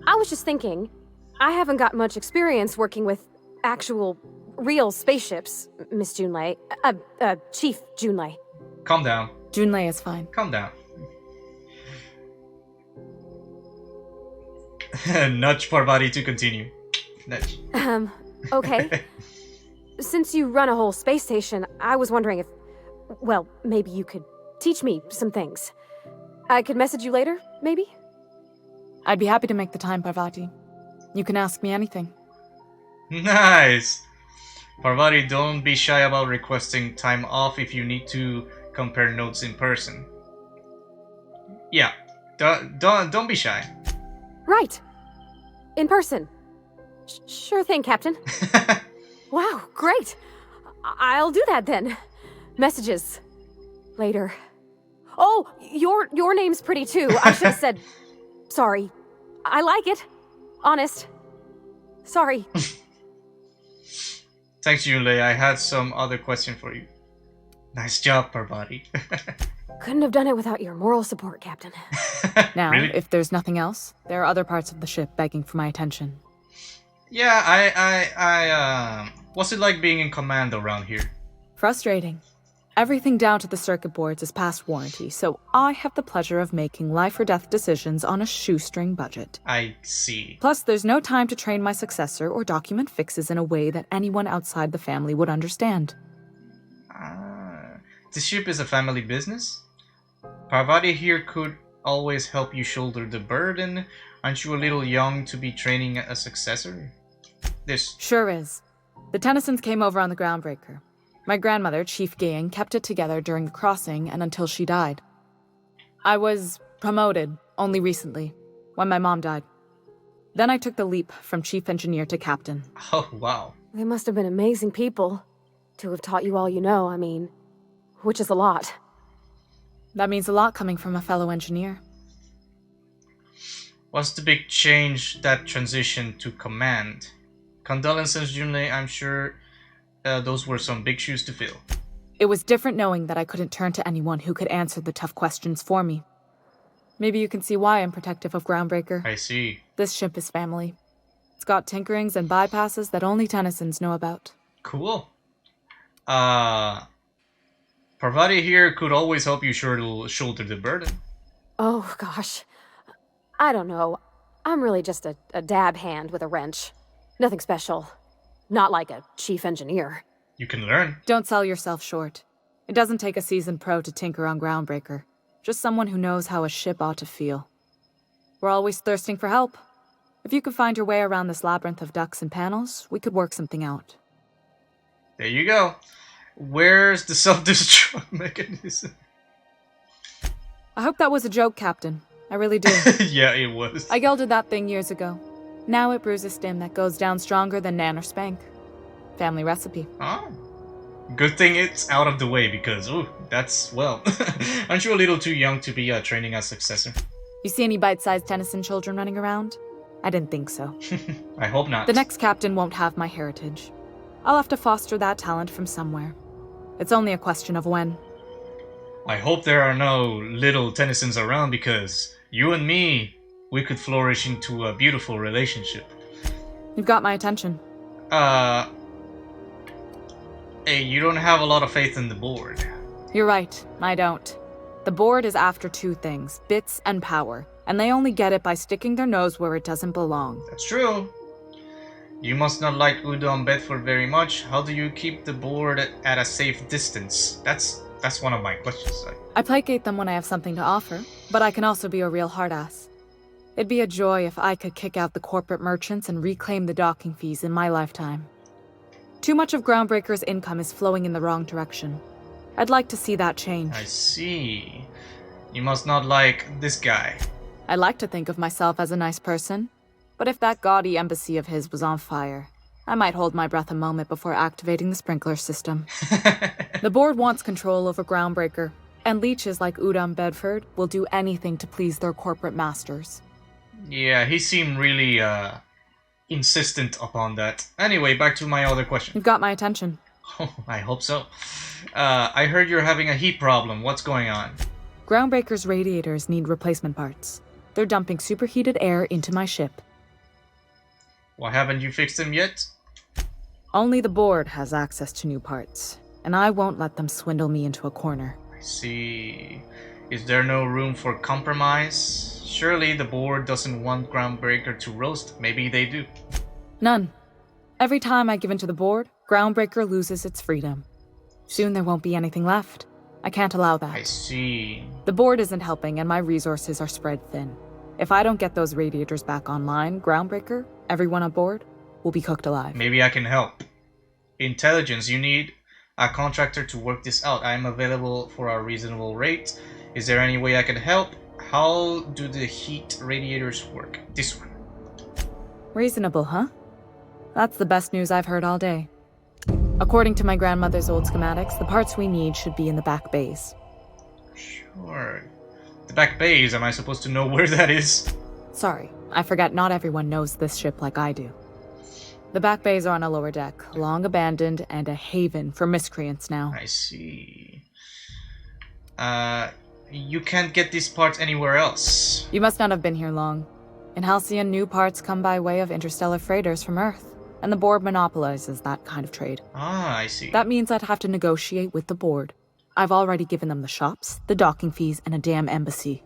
I was just thinking, I haven't got much experience working with actual, real spaceships, Miss Jun Li. Chief Jun Li. Calm down. Jun Li is fine. Calm down. Nudge Parvati to continue. Nudge. Okay. Since you run a whole space station, I was wondering if... Well, maybe you could teach me some things. I could message you later, maybe? I'd be happy to make the time, Parvati. You can ask me anything. Nice! Parvati, don't be shy about requesting time off if you need to compare notes in person. Yeah, don't be shy. Right. In person. Sure thing, Captain. Wow, great. I'll do that then. Messages. Later. Oh, your name's pretty too. I should have said... Sorry. I like it. Honest. Sorry. Thanks, Jun Li. I had some other question for you. Nice job, Parvati. Couldn't have done it without your moral support, Captain. Now, Really? if there's nothing else, there are other parts of the ship begging for my attention. Yeah, what's it like being in command around here? Frustrating. Everything down to the circuit boards is past warranty, so I have the pleasure of making life or death decisions on a shoestring budget. I see. Plus, there's no time to train my successor or document fixes in a way that anyone outside the family would understand. This ship is a family business? Parvati here could always help you shoulder the burden. Aren't you a little young to be training a successor? This Sure is. The Tennysons came over on the Groundbreaker. My grandmother, Chief Hagan, kept it together during the crossing and until she died. I was promoted only recently, when my mom died. Then I took the leap from chief engineer to captain. Oh, wow. They must have been amazing people to have taught you all you know, I mean, which is a lot. That means a lot coming from a fellow engineer. What's the big change, that transition to command? Condolences, Jun Li. I'm sure those were some big shoes to fill. It was different knowing that I couldn't turn to anyone who could answer the tough questions for me. Maybe you can see why I'm protective of Groundbreaker. I see. This ship is family. It's got tinkerings and bypasses that only Tennysons know about. Cool. Parvati here could always help you shoulder the burden. Oh, gosh. I don't know. I'm really just a dab hand with a wrench. Nothing special. Not like a chief engineer. You can learn. Don't sell yourself short. It doesn't take a seasoned pro to tinker on Groundbreaker. Just someone who knows how a ship ought to feel. We're always thirsting for help. If you could find your way around this labyrinth of ducts and panels, we could work something out. There you go. Where's the self-destruct mechanism? I hope that was a joke, Captain. I really do. Yeah, it was. I gelded that thing years ago. Now it brews a stim that goes down stronger than Nan or Spank. Family recipe. Oh. Good thing it's out of the way because, ooh, that's, well, aren't you a little too young to be training a successor? You see any bite-sized Tennyson children running around? I didn't think so. I hope not. The next captain won't have my heritage. I'll have to foster that talent from somewhere. It's only a question of when. I hope there are no little Tennysons around because you and me, we could flourish into a beautiful relationship. You've got my attention. Hey, you don't have a lot of faith in the board. You're right, I don't. The board is after two things, bits and power, and they only get it by sticking their nose where it doesn't belong. That's true. You must not like Udon Bedford very much. How do you keep the board at a safe distance? That's one of my questions. I placate them when I have something to offer, but I can also be a real hard-ass. It'd be a joy if I could kick out the corporate merchants and reclaim the docking fees in my lifetime. Too much of Groundbreaker's income is flowing in the wrong direction. I'd like to see that change. I see. You must not like this guy. I like to think of myself as a nice person, but if that gaudy embassy of his was on fire, I might hold my breath a moment before activating the sprinkler system. The board wants control over Groundbreaker, and leeches like Udon Bedford will do anything to please their corporate masters. Yeah, he seemed really insistent upon that. Anyway, back to my other question. You've got my attention. Oh, I hope so. I heard you're having a heat problem. What's going on? Groundbreaker's radiators need replacement parts. They're dumping superheated air into my ship. Why haven't you fixed them yet? Only the board has access to new parts, and I won't let them swindle me into a corner. I see. Is there no room for compromise? Surely the board doesn't want Groundbreaker to roast. Maybe they do. None. Every time I give in to the board, Groundbreaker loses its freedom. Soon there won't be anything left. I can't allow that. I see. The board isn't helping, and my resources are spread thin. If I don't get those radiators back online, Groundbreaker, everyone on board, will be cooked alive. Maybe I can help. Intelligence, you need a contractor to work this out. I am available for a reasonable rate. Is there any way I can help? How do the heat radiators work? This one. Reasonable, huh? That's the best news I've heard all day. According to my grandmother's old schematics, the parts we need should be in the back bays. Sure. The back bays, am I supposed to know where that is? Sorry, I forgot not everyone knows this ship like I do. The back bays are on a lower deck, long abandoned, and a haven for miscreants now. I see. You can't get these parts anywhere else. You must not have been here long. In Halcyon, new parts come by way of interstellar freighters from Earth, and the board monopolizes that kind of trade. Ah, I see. That means I'd have to negotiate with the board. I've already given them the shops, the docking fees, and a damn embassy.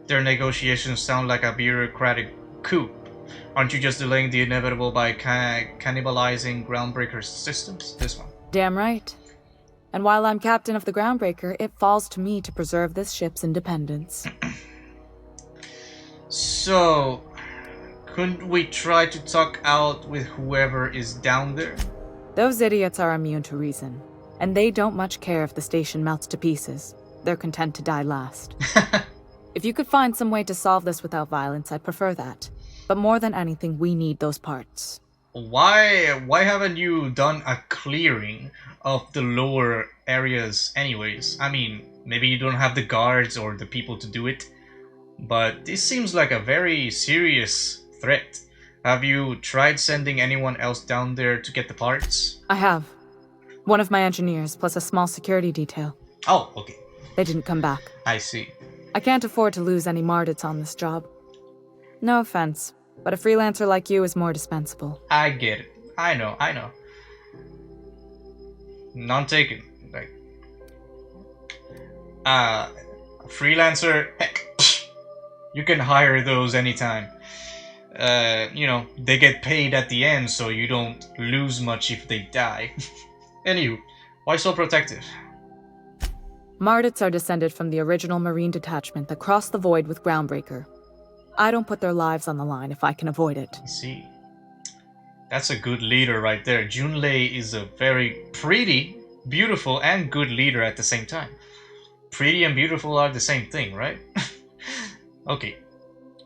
Their negotiations sound like a bureaucratic coup. Aren't you just delaying the inevitable by cannibalizing Groundbreaker's systems? This one. Damn right. And while I'm captain of the Groundbreaker, it falls to me to preserve this ship's independence. So, couldn't we try to talk out with whoever is down there? Those idiots are immune to reason, and they don't much care if the station melts to pieces. They're content to die last. If you could find some way to solve this without violence, I'd prefer that. But more than anything, we need those parts. Why haven't you done a clearing of the lower areas anyways? I mean, maybe you don't have the guards or the people to do it, but this seems like a very serious threat. Have you tried sending anyone else down there to get the parts? I have. One of my engineers, plus a small security detail. Oh, okay. They didn't come back. I see. I can't afford to lose any Mardits on this job. No offense, but a freelancer like you is more dispensable. I get it. I know. None taken. Like, freelancer, you can hire those anytime. You know, they get paid at the end, so you don't lose much if they die. Anywho, why so protective? Mardits are descended from the original Marine detachment that crossed the void with Groundbreaker. I don't put their lives on the line if I can avoid it. See, that's a good leader right there. Jun Li is a very pretty, beautiful, and good leader at the same time. Pretty and beautiful are the same thing, right? Okay.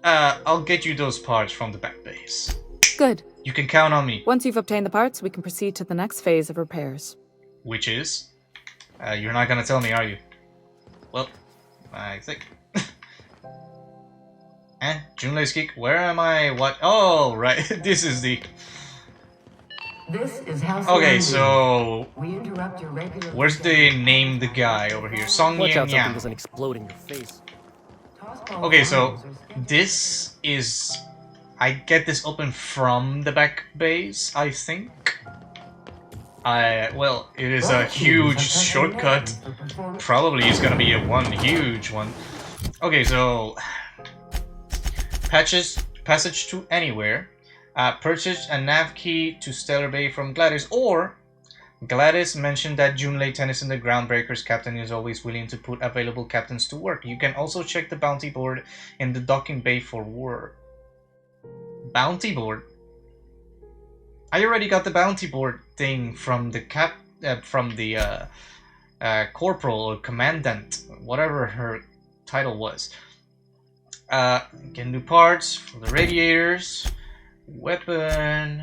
I'll get you those parts from the back base. Good. You can count on me. Once you've obtained the parts, we can proceed to the next phase of repairs. Which is? You're not gonna tell me, are you? Well, I think. Jun Li's geek. Where am I? What? Oh, right. This is the... This is House. Okay, so... We interrupt your regular... Where's the name the guy over here? Song Watch out, Yang something Yang. doesn't explode in your face. Okay, so this is... I get this open from the back base, I think. Well, it is a huge shortcut. Probably it's gonna be one huge one. Okay, so... Passage to anywhere. Purchase a nav key to Stellar Bay from Gladys, or Gladys mentioned that Jun Li Tennyson, the Groundbreaker's captain, is always willing to put available captains to work. You can also check the bounty board in the docking bay for word. Bounty board? I already got the bounty board thing from the corporal or commandant, whatever her title was. Get new parts for the radiators. Weapon,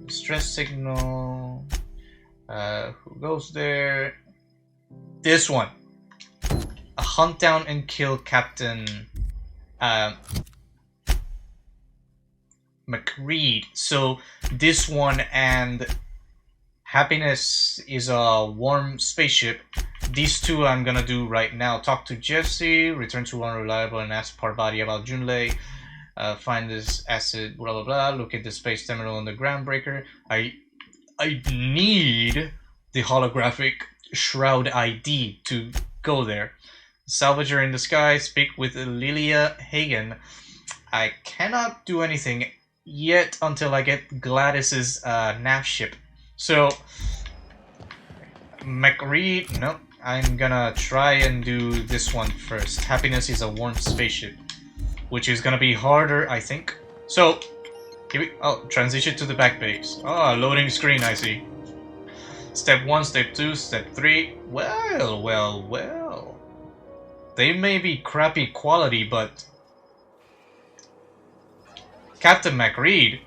stress signal. Who goes there? This one. Hunt down and kill Captain McReed. So this one and Happiness is a warm spaceship. These two I'm gonna do right now. Talk to Jesse, return to Unreliable and ask Parvati about Jun Li. Find this acid, blah blah blah. Look at the space terminal on the Groundbreaker. I need the holographic shroud ID to go there. Salvager in the sky. Speak with Lilia Hagan. I cannot do anything yet until I get Gladys's nav ship. So McReed, no, I'm gonna try and do this one first. Happiness is a warm spaceship, which is gonna be harder, I think. So, transition to the back base. Oh, loading screen, I see. Step 1, step 2, step 3. Well. They may be crappy quality, but Captain McReed.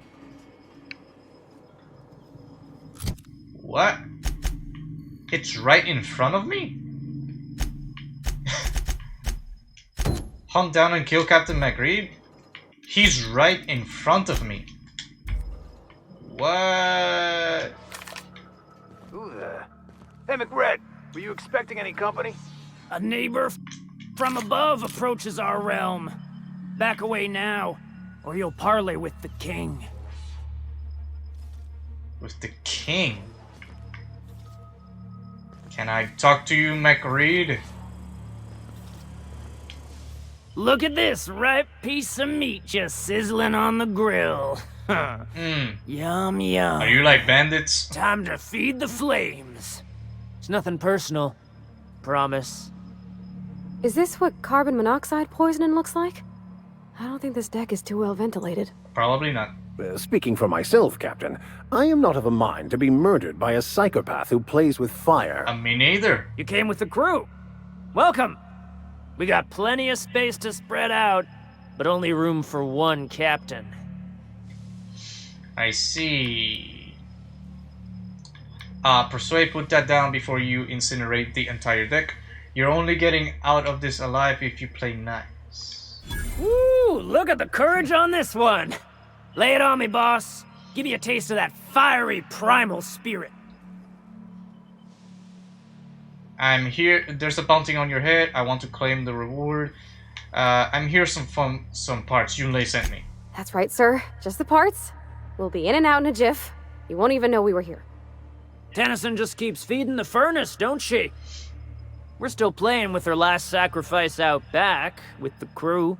What? It's right in front of me? Hunt down and kill Captain McReed? He's right in front of me. What? Who the? Hey, McRed, were you expecting any company? A neighbor from above approaches our realm. Back away now, or you'll parley with the king. With the king? Can I talk to you, McReed? Look at this ripe piece of meat just sizzling on the grill. Yum, yum. Are you like bandits? Time to feed the flames. It's nothing personal. Promise. Is this what carbon monoxide poisoning looks like? I don't think this deck is too well ventilated. Probably not. Speaking for myself, Captain, I am not of a mind to be murdered by a psychopath who plays with fire. Me neither. You came with the crew. Welcome. We got plenty of space to spread out, but only room for one captain. I see. Persuade, put that down before you incinerate the entire deck. You're only getting out of this alive if you play nice. Woo! Look at the courage on this one. Lay it on me, boss. Give me a taste of that fiery primal spirit. I'm here. There's a bounty on your head. I want to claim the reward. I'm here some parts Jun Li sent me. That's right, sir. Just the parts. We'll be in and out in a jiff. You won't even know we were here. Tennyson just keeps feeding the furnace, don't she? We're still playing with her last sacrifice out back with the crew.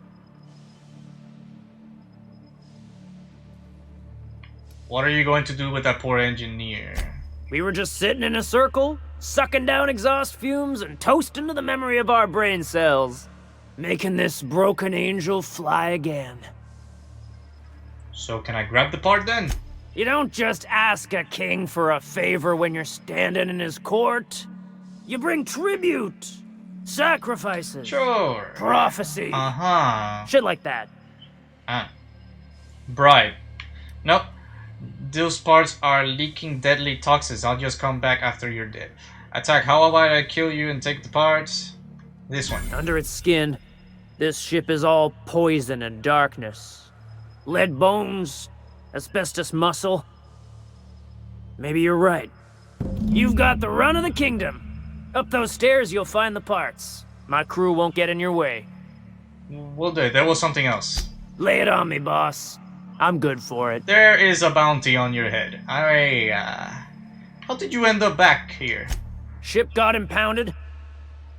What are you going to do with that poor engineer? We were just sitting in a circle, sucking down exhaust fumes and toasting to the memory of our brain cells, making this broken angel fly again. So can I grab the part then? You don't just ask a king for a favor when you're standing in his court. You bring tribute, sacrifices, sure, prophecy, shit like that. Bribe. Nope. Those parts are leaking deadly toxins. I'll just come back after you're dead. Attack. How about I kill you and take the parts? This one. Under its skin, this ship is all poison and darkness. Lead bones, asbestos muscle. Maybe you're right. You've got the run of the kingdom. Up those stairs, you'll find the parts. My crew won't get in your way. Will do. There was something else. Lay it on me, boss. I'm good for it. There is a bounty on your head. How did you end up back here? Ship got impounded.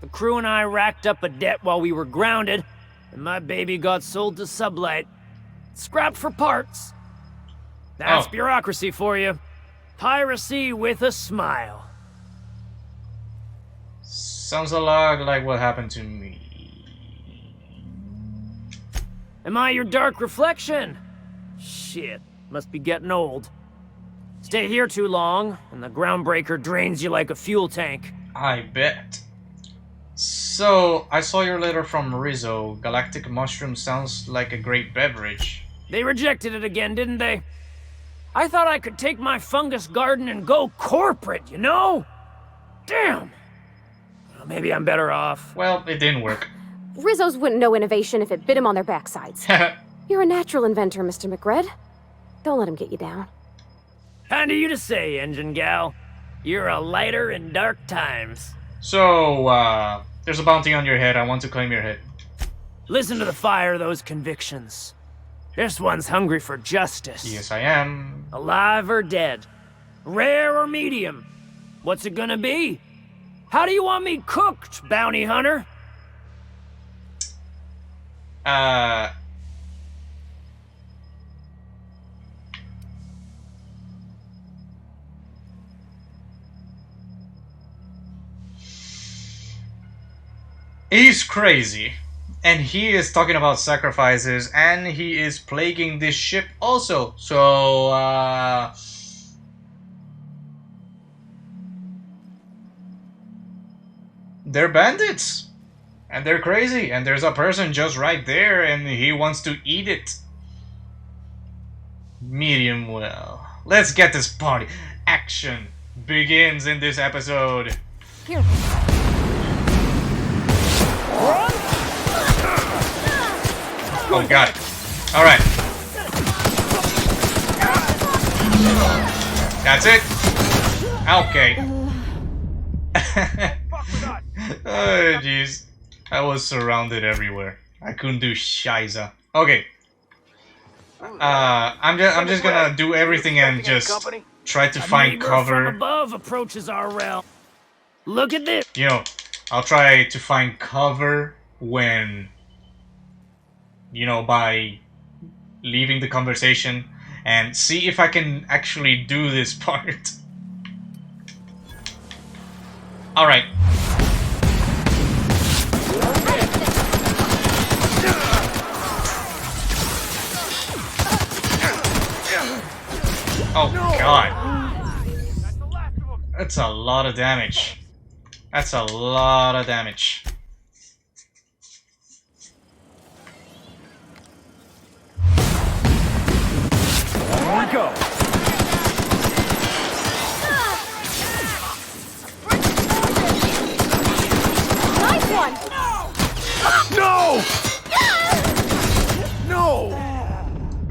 The crew and I racked up a debt while we were grounded, and my baby got sold to Sublight. Scrapped for parts. That's bureaucracy for you. Piracy with a smile. Sounds a lot like what happened to me. Am I your dark reflection? Shit, must be getting old. Stay here too long, and the Groundbreaker drains you like a fuel tank. I bet. So, I saw your letter from Rizzo. Galactic mushroom sounds like a great beverage. They rejected it again, didn't they? I thought I could take my fungus garden and go corporate, you know? Damn! Well, maybe I'm better off. Well, it didn't work. Rizzos wouldn't know innovation if it bit him on their backsides. You're a natural inventor, Mr. McRed. Don't let him get you down. Kind of you to say, engine gal. You're a lighter in dark times. So, there's a bounty on your head. I want to claim your head. Listen to the fire of those convictions. This one's hungry for justice. Yes, I am. Alive or dead? Rare or medium? What's it gonna be? How do you want me cooked, bounty hunter? He's crazy. And he is talking about sacrifices, and he is plaguing this ship also. So, they're bandits. And they're crazy. And there's a person just right there, and he wants to eat it. Medium well. Let's get this party. Action begins in this episode. Here. Oh god. Alright. That's it. Okay. Oh jeez. I was surrounded everywhere. I couldn't do shiza. Okay. I'm just gonna do everything and just try to find cover. From above approaches our realm. Look at this. You know, I'll try to find cover when, you know, by leaving the conversation and see if I can actually do this part. Alright. Oh god. That's a lot of damage. That's a lot of damage. Here we go. Nice one! No! No!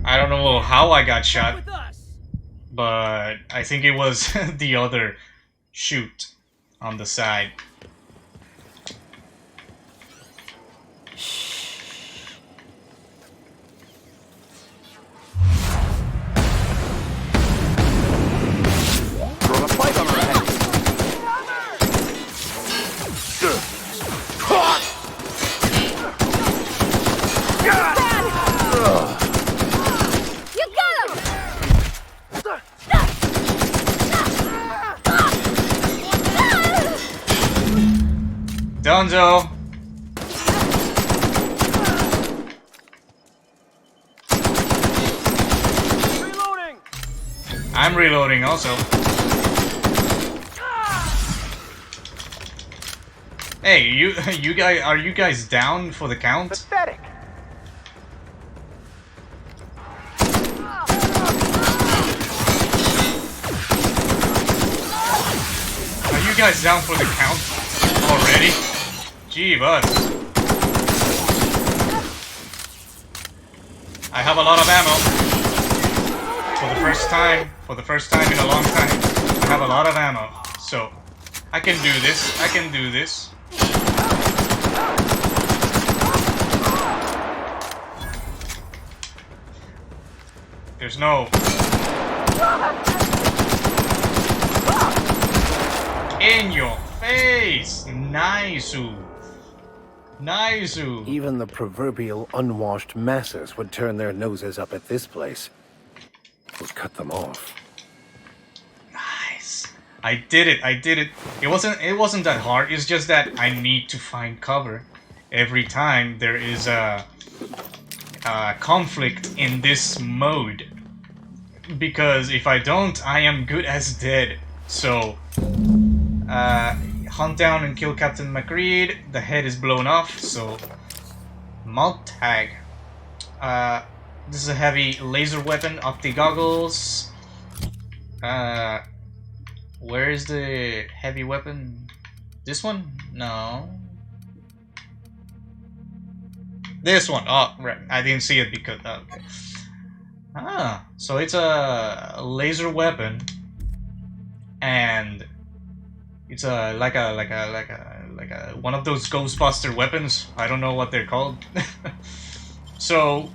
I don't know how I got shot, but I think it was the other chute on the side. Donzo! Reloading! I'm reloading also. Hey, you guys, are you guys down for the count? Pathetic. Are you guys down for the count already? Gee, bud. I have a lot of ammo. For the first time in a long time, I have a lot of ammo. So, I can do this. I can do this. There's no... In your face! Nice-oo. Nice-oo. Even the proverbial unwashed masses would turn their noses up at this place. We'll cut them off. Nice. I did it. I did it. It wasn't that hard. It's just that I need to find cover every time there is a conflict in this mode. Because if I don't, I am good as dead. So, hunt down and kill Captain McReed. The head is blown off, so... Multag. This is a heavy laser weapon. Optic goggles. Where is the heavy weapon? This one? No. This one. Oh, right. I didn't see it because. Okay. Ah, so it's a laser weapon, and it's like a one of those Ghostbuster weapons. I don't know what they're called. So,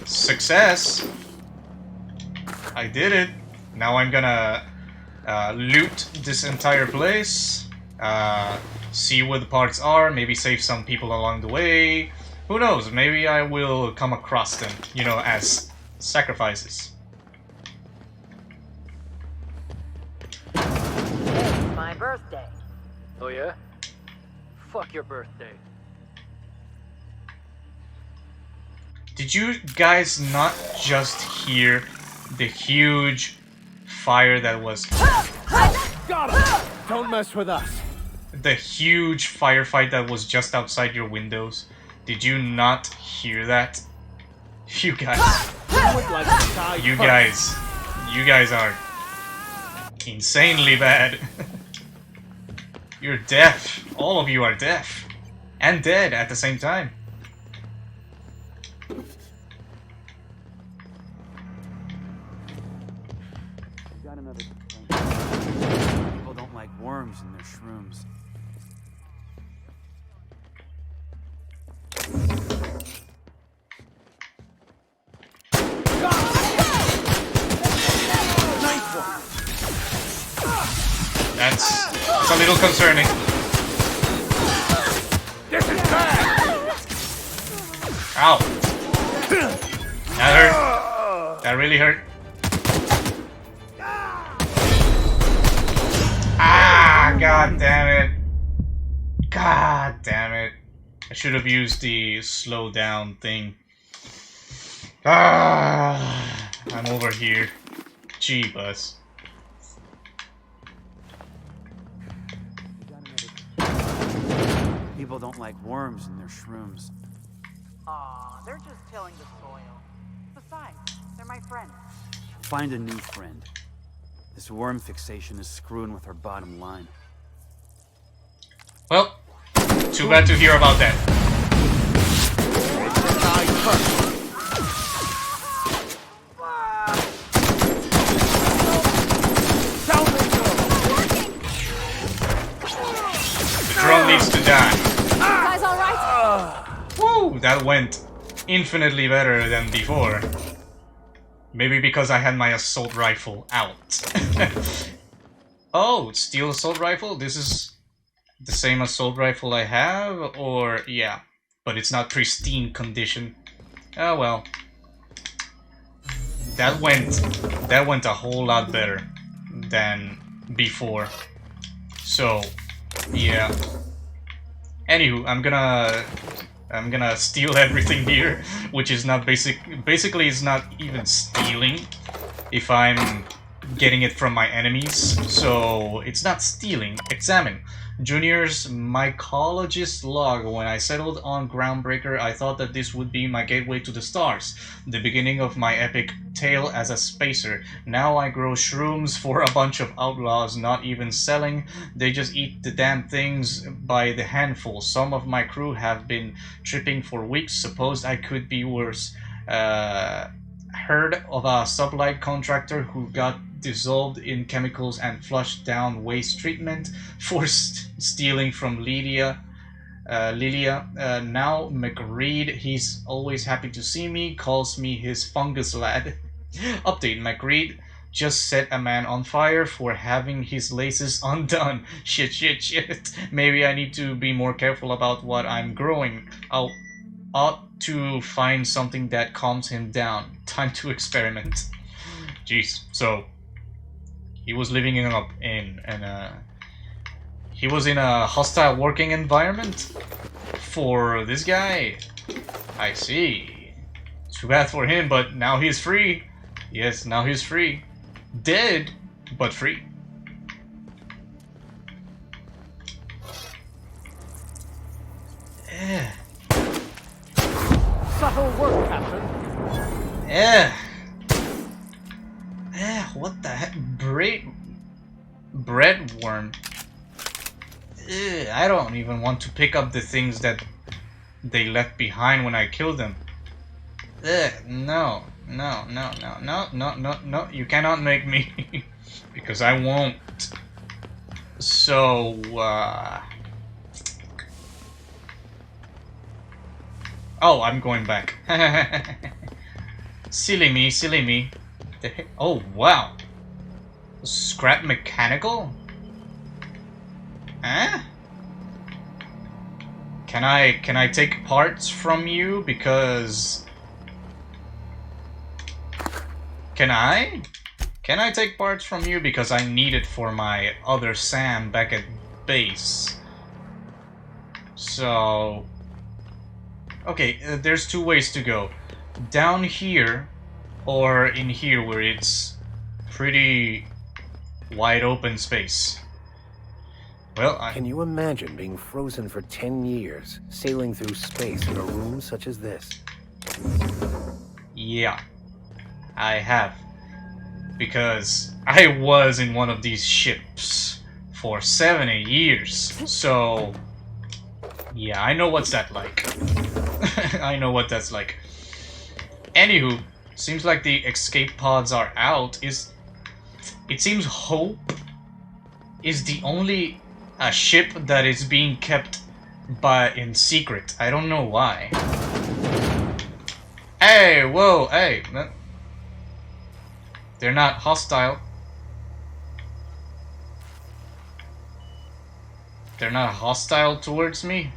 success. I did it. Now I'm gonna loot this entire place. See where the parts are. Maybe save some people along the way. Who knows? Maybe I will come across them, you know, as sacrifices. It's my birthday. Oh yeah? Fuck your birthday. Did you guys not just hear the huge fire that was... Got him! Don't mess with us. The huge firefight that was just outside your windows? Did you not hear that? You guys... You guys are insanely bad. You're deaf. All of you are deaf. And dead at the same time. Got another complaint. People don't like worms in their shrooms. That's a little concerning. This is bad. Ow. That hurt. That really hurt. Ah, god damn it. God damn it. I should have used the slow down thing. Ah, I'm over here. Jeebus. People don't like worms in their shrooms. Aw, they're just tilling the soil. Besides, they're my friends. Find a new friend. This worm fixation is screwing with our bottom line. Well, too bad to hear about that. The drone needs to die. Guys, all right? Woo! That went infinitely better than before. Maybe because I had my assault rifle out. Oh, steel assault rifle? This is the same assault rifle I have? Or, yeah. But it's not pristine condition. Oh well. That went a whole lot better than before. So, yeah. Anywho, I'm gonna steal everything here, which is not basically it's not even stealing if I'm getting it from my enemies, so it's not stealing. Examine. Junior's mycologist log. When I settled on Groundbreaker, I thought that this would be my gateway to the stars, the beginning of my epic tale as a spacer. Now I grow shrooms for a bunch of outlaws, not even selling. They just eat the damn things by the handful. Some of my crew have been tripping for weeks. Supposed I could be worse. Heard of a Sublight contractor who got dissolved in chemicals and flushed down waste treatment for stealing from Lilia. Now McReed, he's always happy to see me, calls me his fungus lad. Update, McReed just set a man on fire for having his laces undone. Shit. Maybe I need to be more careful about what I'm growing. I'll ought to find something that calms him down. Time to experiment. Jeez, so he was living he was in a hostile working environment for this guy. I see. Too bad for him, but now he's free. Yes, now he's free. Dead, but free. Subtle work, Captain. What the heck? Breadworm. I don't even want to pick up the things that they left behind when I killed them. No. You cannot make me. Because I won't. So, oh, I'm going back. Silly me. The heck? Oh, wow. Scrap mechanical? Huh? Can I take parts from you? Because... Can I take parts from you? Because I need it for my other Sam back at base. So... Okay, there's two ways to go. Down here, or in here where it's pretty wide open space. Well, Can you imagine being frozen for 10 years, sailing through space in a room such as this? Yeah, I have. Because I was in one of these ships for 7-8 years. So, yeah, I know what's that like. I know what that's like. Anywho, seems like the escape pods are out. It seems Hope is the only ship that is being kept in secret. I don't know why. Hey, whoa, hey. They're not hostile. They're not hostile towards me.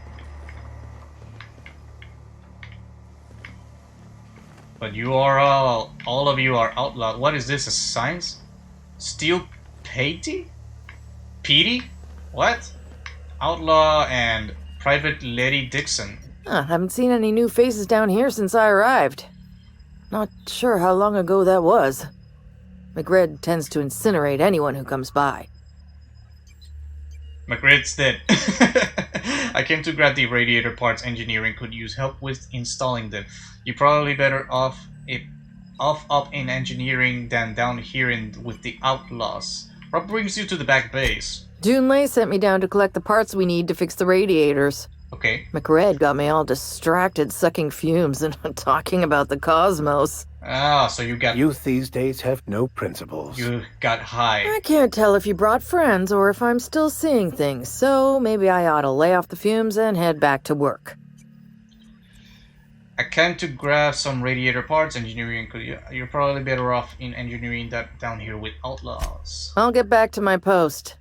But you are all of you are outlawed. What is this, a science? Steel Patey? Petey? What? Outlaw and Private Lady Dixon. Haven't seen any new faces down here since I arrived. Not sure how long ago that was. McRed tends to incinerate anyone who comes by. McRed's dead. I came to grab the radiator parts. Engineering could use help with installing them. You're probably better off up in engineering than down here with the outlaws. What brings you to the back base? Jun Li sent me down to collect the parts we need to fix the radiators. Okay. McRed got me all distracted sucking fumes and talking about the cosmos. Ah, so you got... Youth these days have no principles. You got high. I can't tell if you brought friends or if I'm still seeing things, so maybe I ought to lay off the fumes and head back to work. I came to grab some radiator parts. Engineering could... You're probably better off in engineering that down here with outlaws. I'll get back to my post.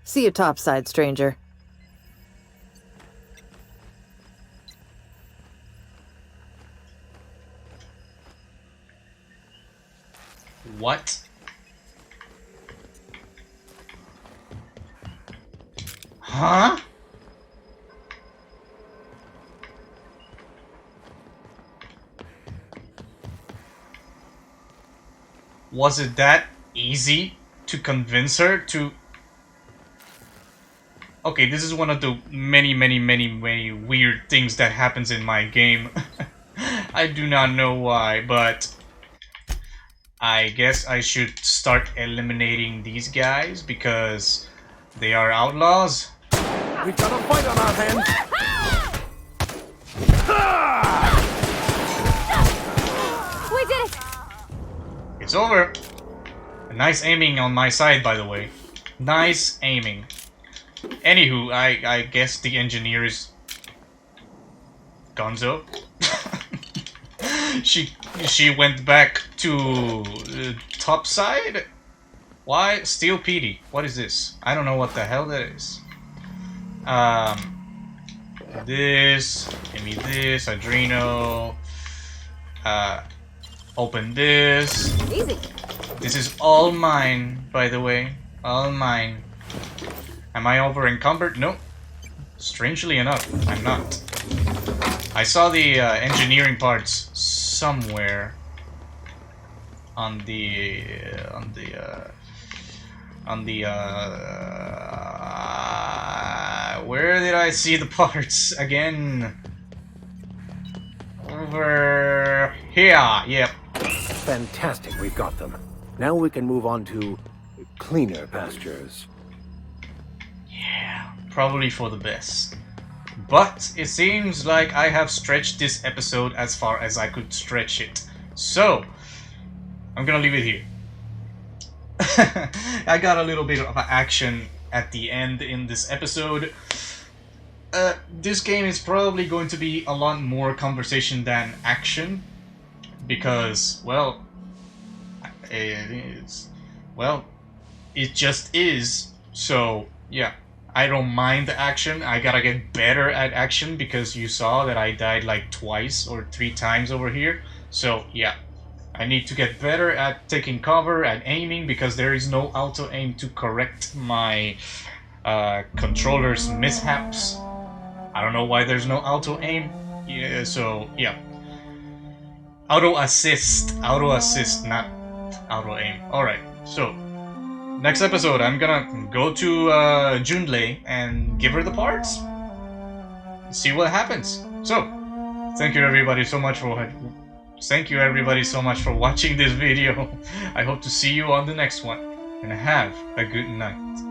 See you topside, stranger. What? Huh? Was it that easy to convince her to... Okay, this is one of the many weird things that happens in my game. I do not know why, but... I guess I should start eliminating these guys because they are outlaws. We've got a fight on our hands. We did it! It's over. Nice aiming on my side, by the way. Nice aiming. Anywho, I guess the engineer is Gonzo. She went back to topside? Why? Steel Petey. What is this? I don't know what the hell that is. This. Give me this. Adreno. Open this. Easy. This is all mine, by the way. All mine. Am I over encumbered? Nope. Strangely enough, I'm not. I saw the engineering parts somewhere on the where did I see the parts again? Over Here, yep. Fantastic, we've got them. Now we can move on to cleaner pastures. Yeah, probably for the best. But it seems like I have stretched this episode as far as I could stretch it. So, I'm gonna leave it here. I got a little bit of action at the end in this episode. This game is probably going to be a lot more conversation than action. Because, well, it just is. So, yeah, I don't mind the action. I gotta get better at action because you saw that I died like twice or 3 times over here. So, yeah, I need to get better at taking cover, at aiming, because there is no auto-aim to correct my controller's mishaps. I don't know why there's no auto-aim. Yeah, so, yeah. Auto-assist, not auto-aim. Alright, so, next episode, I'm gonna go to Jun Li and give her the parts. See what happens. So, thank you everybody so much for watching this video. I hope to see you on the next one, and have a good night.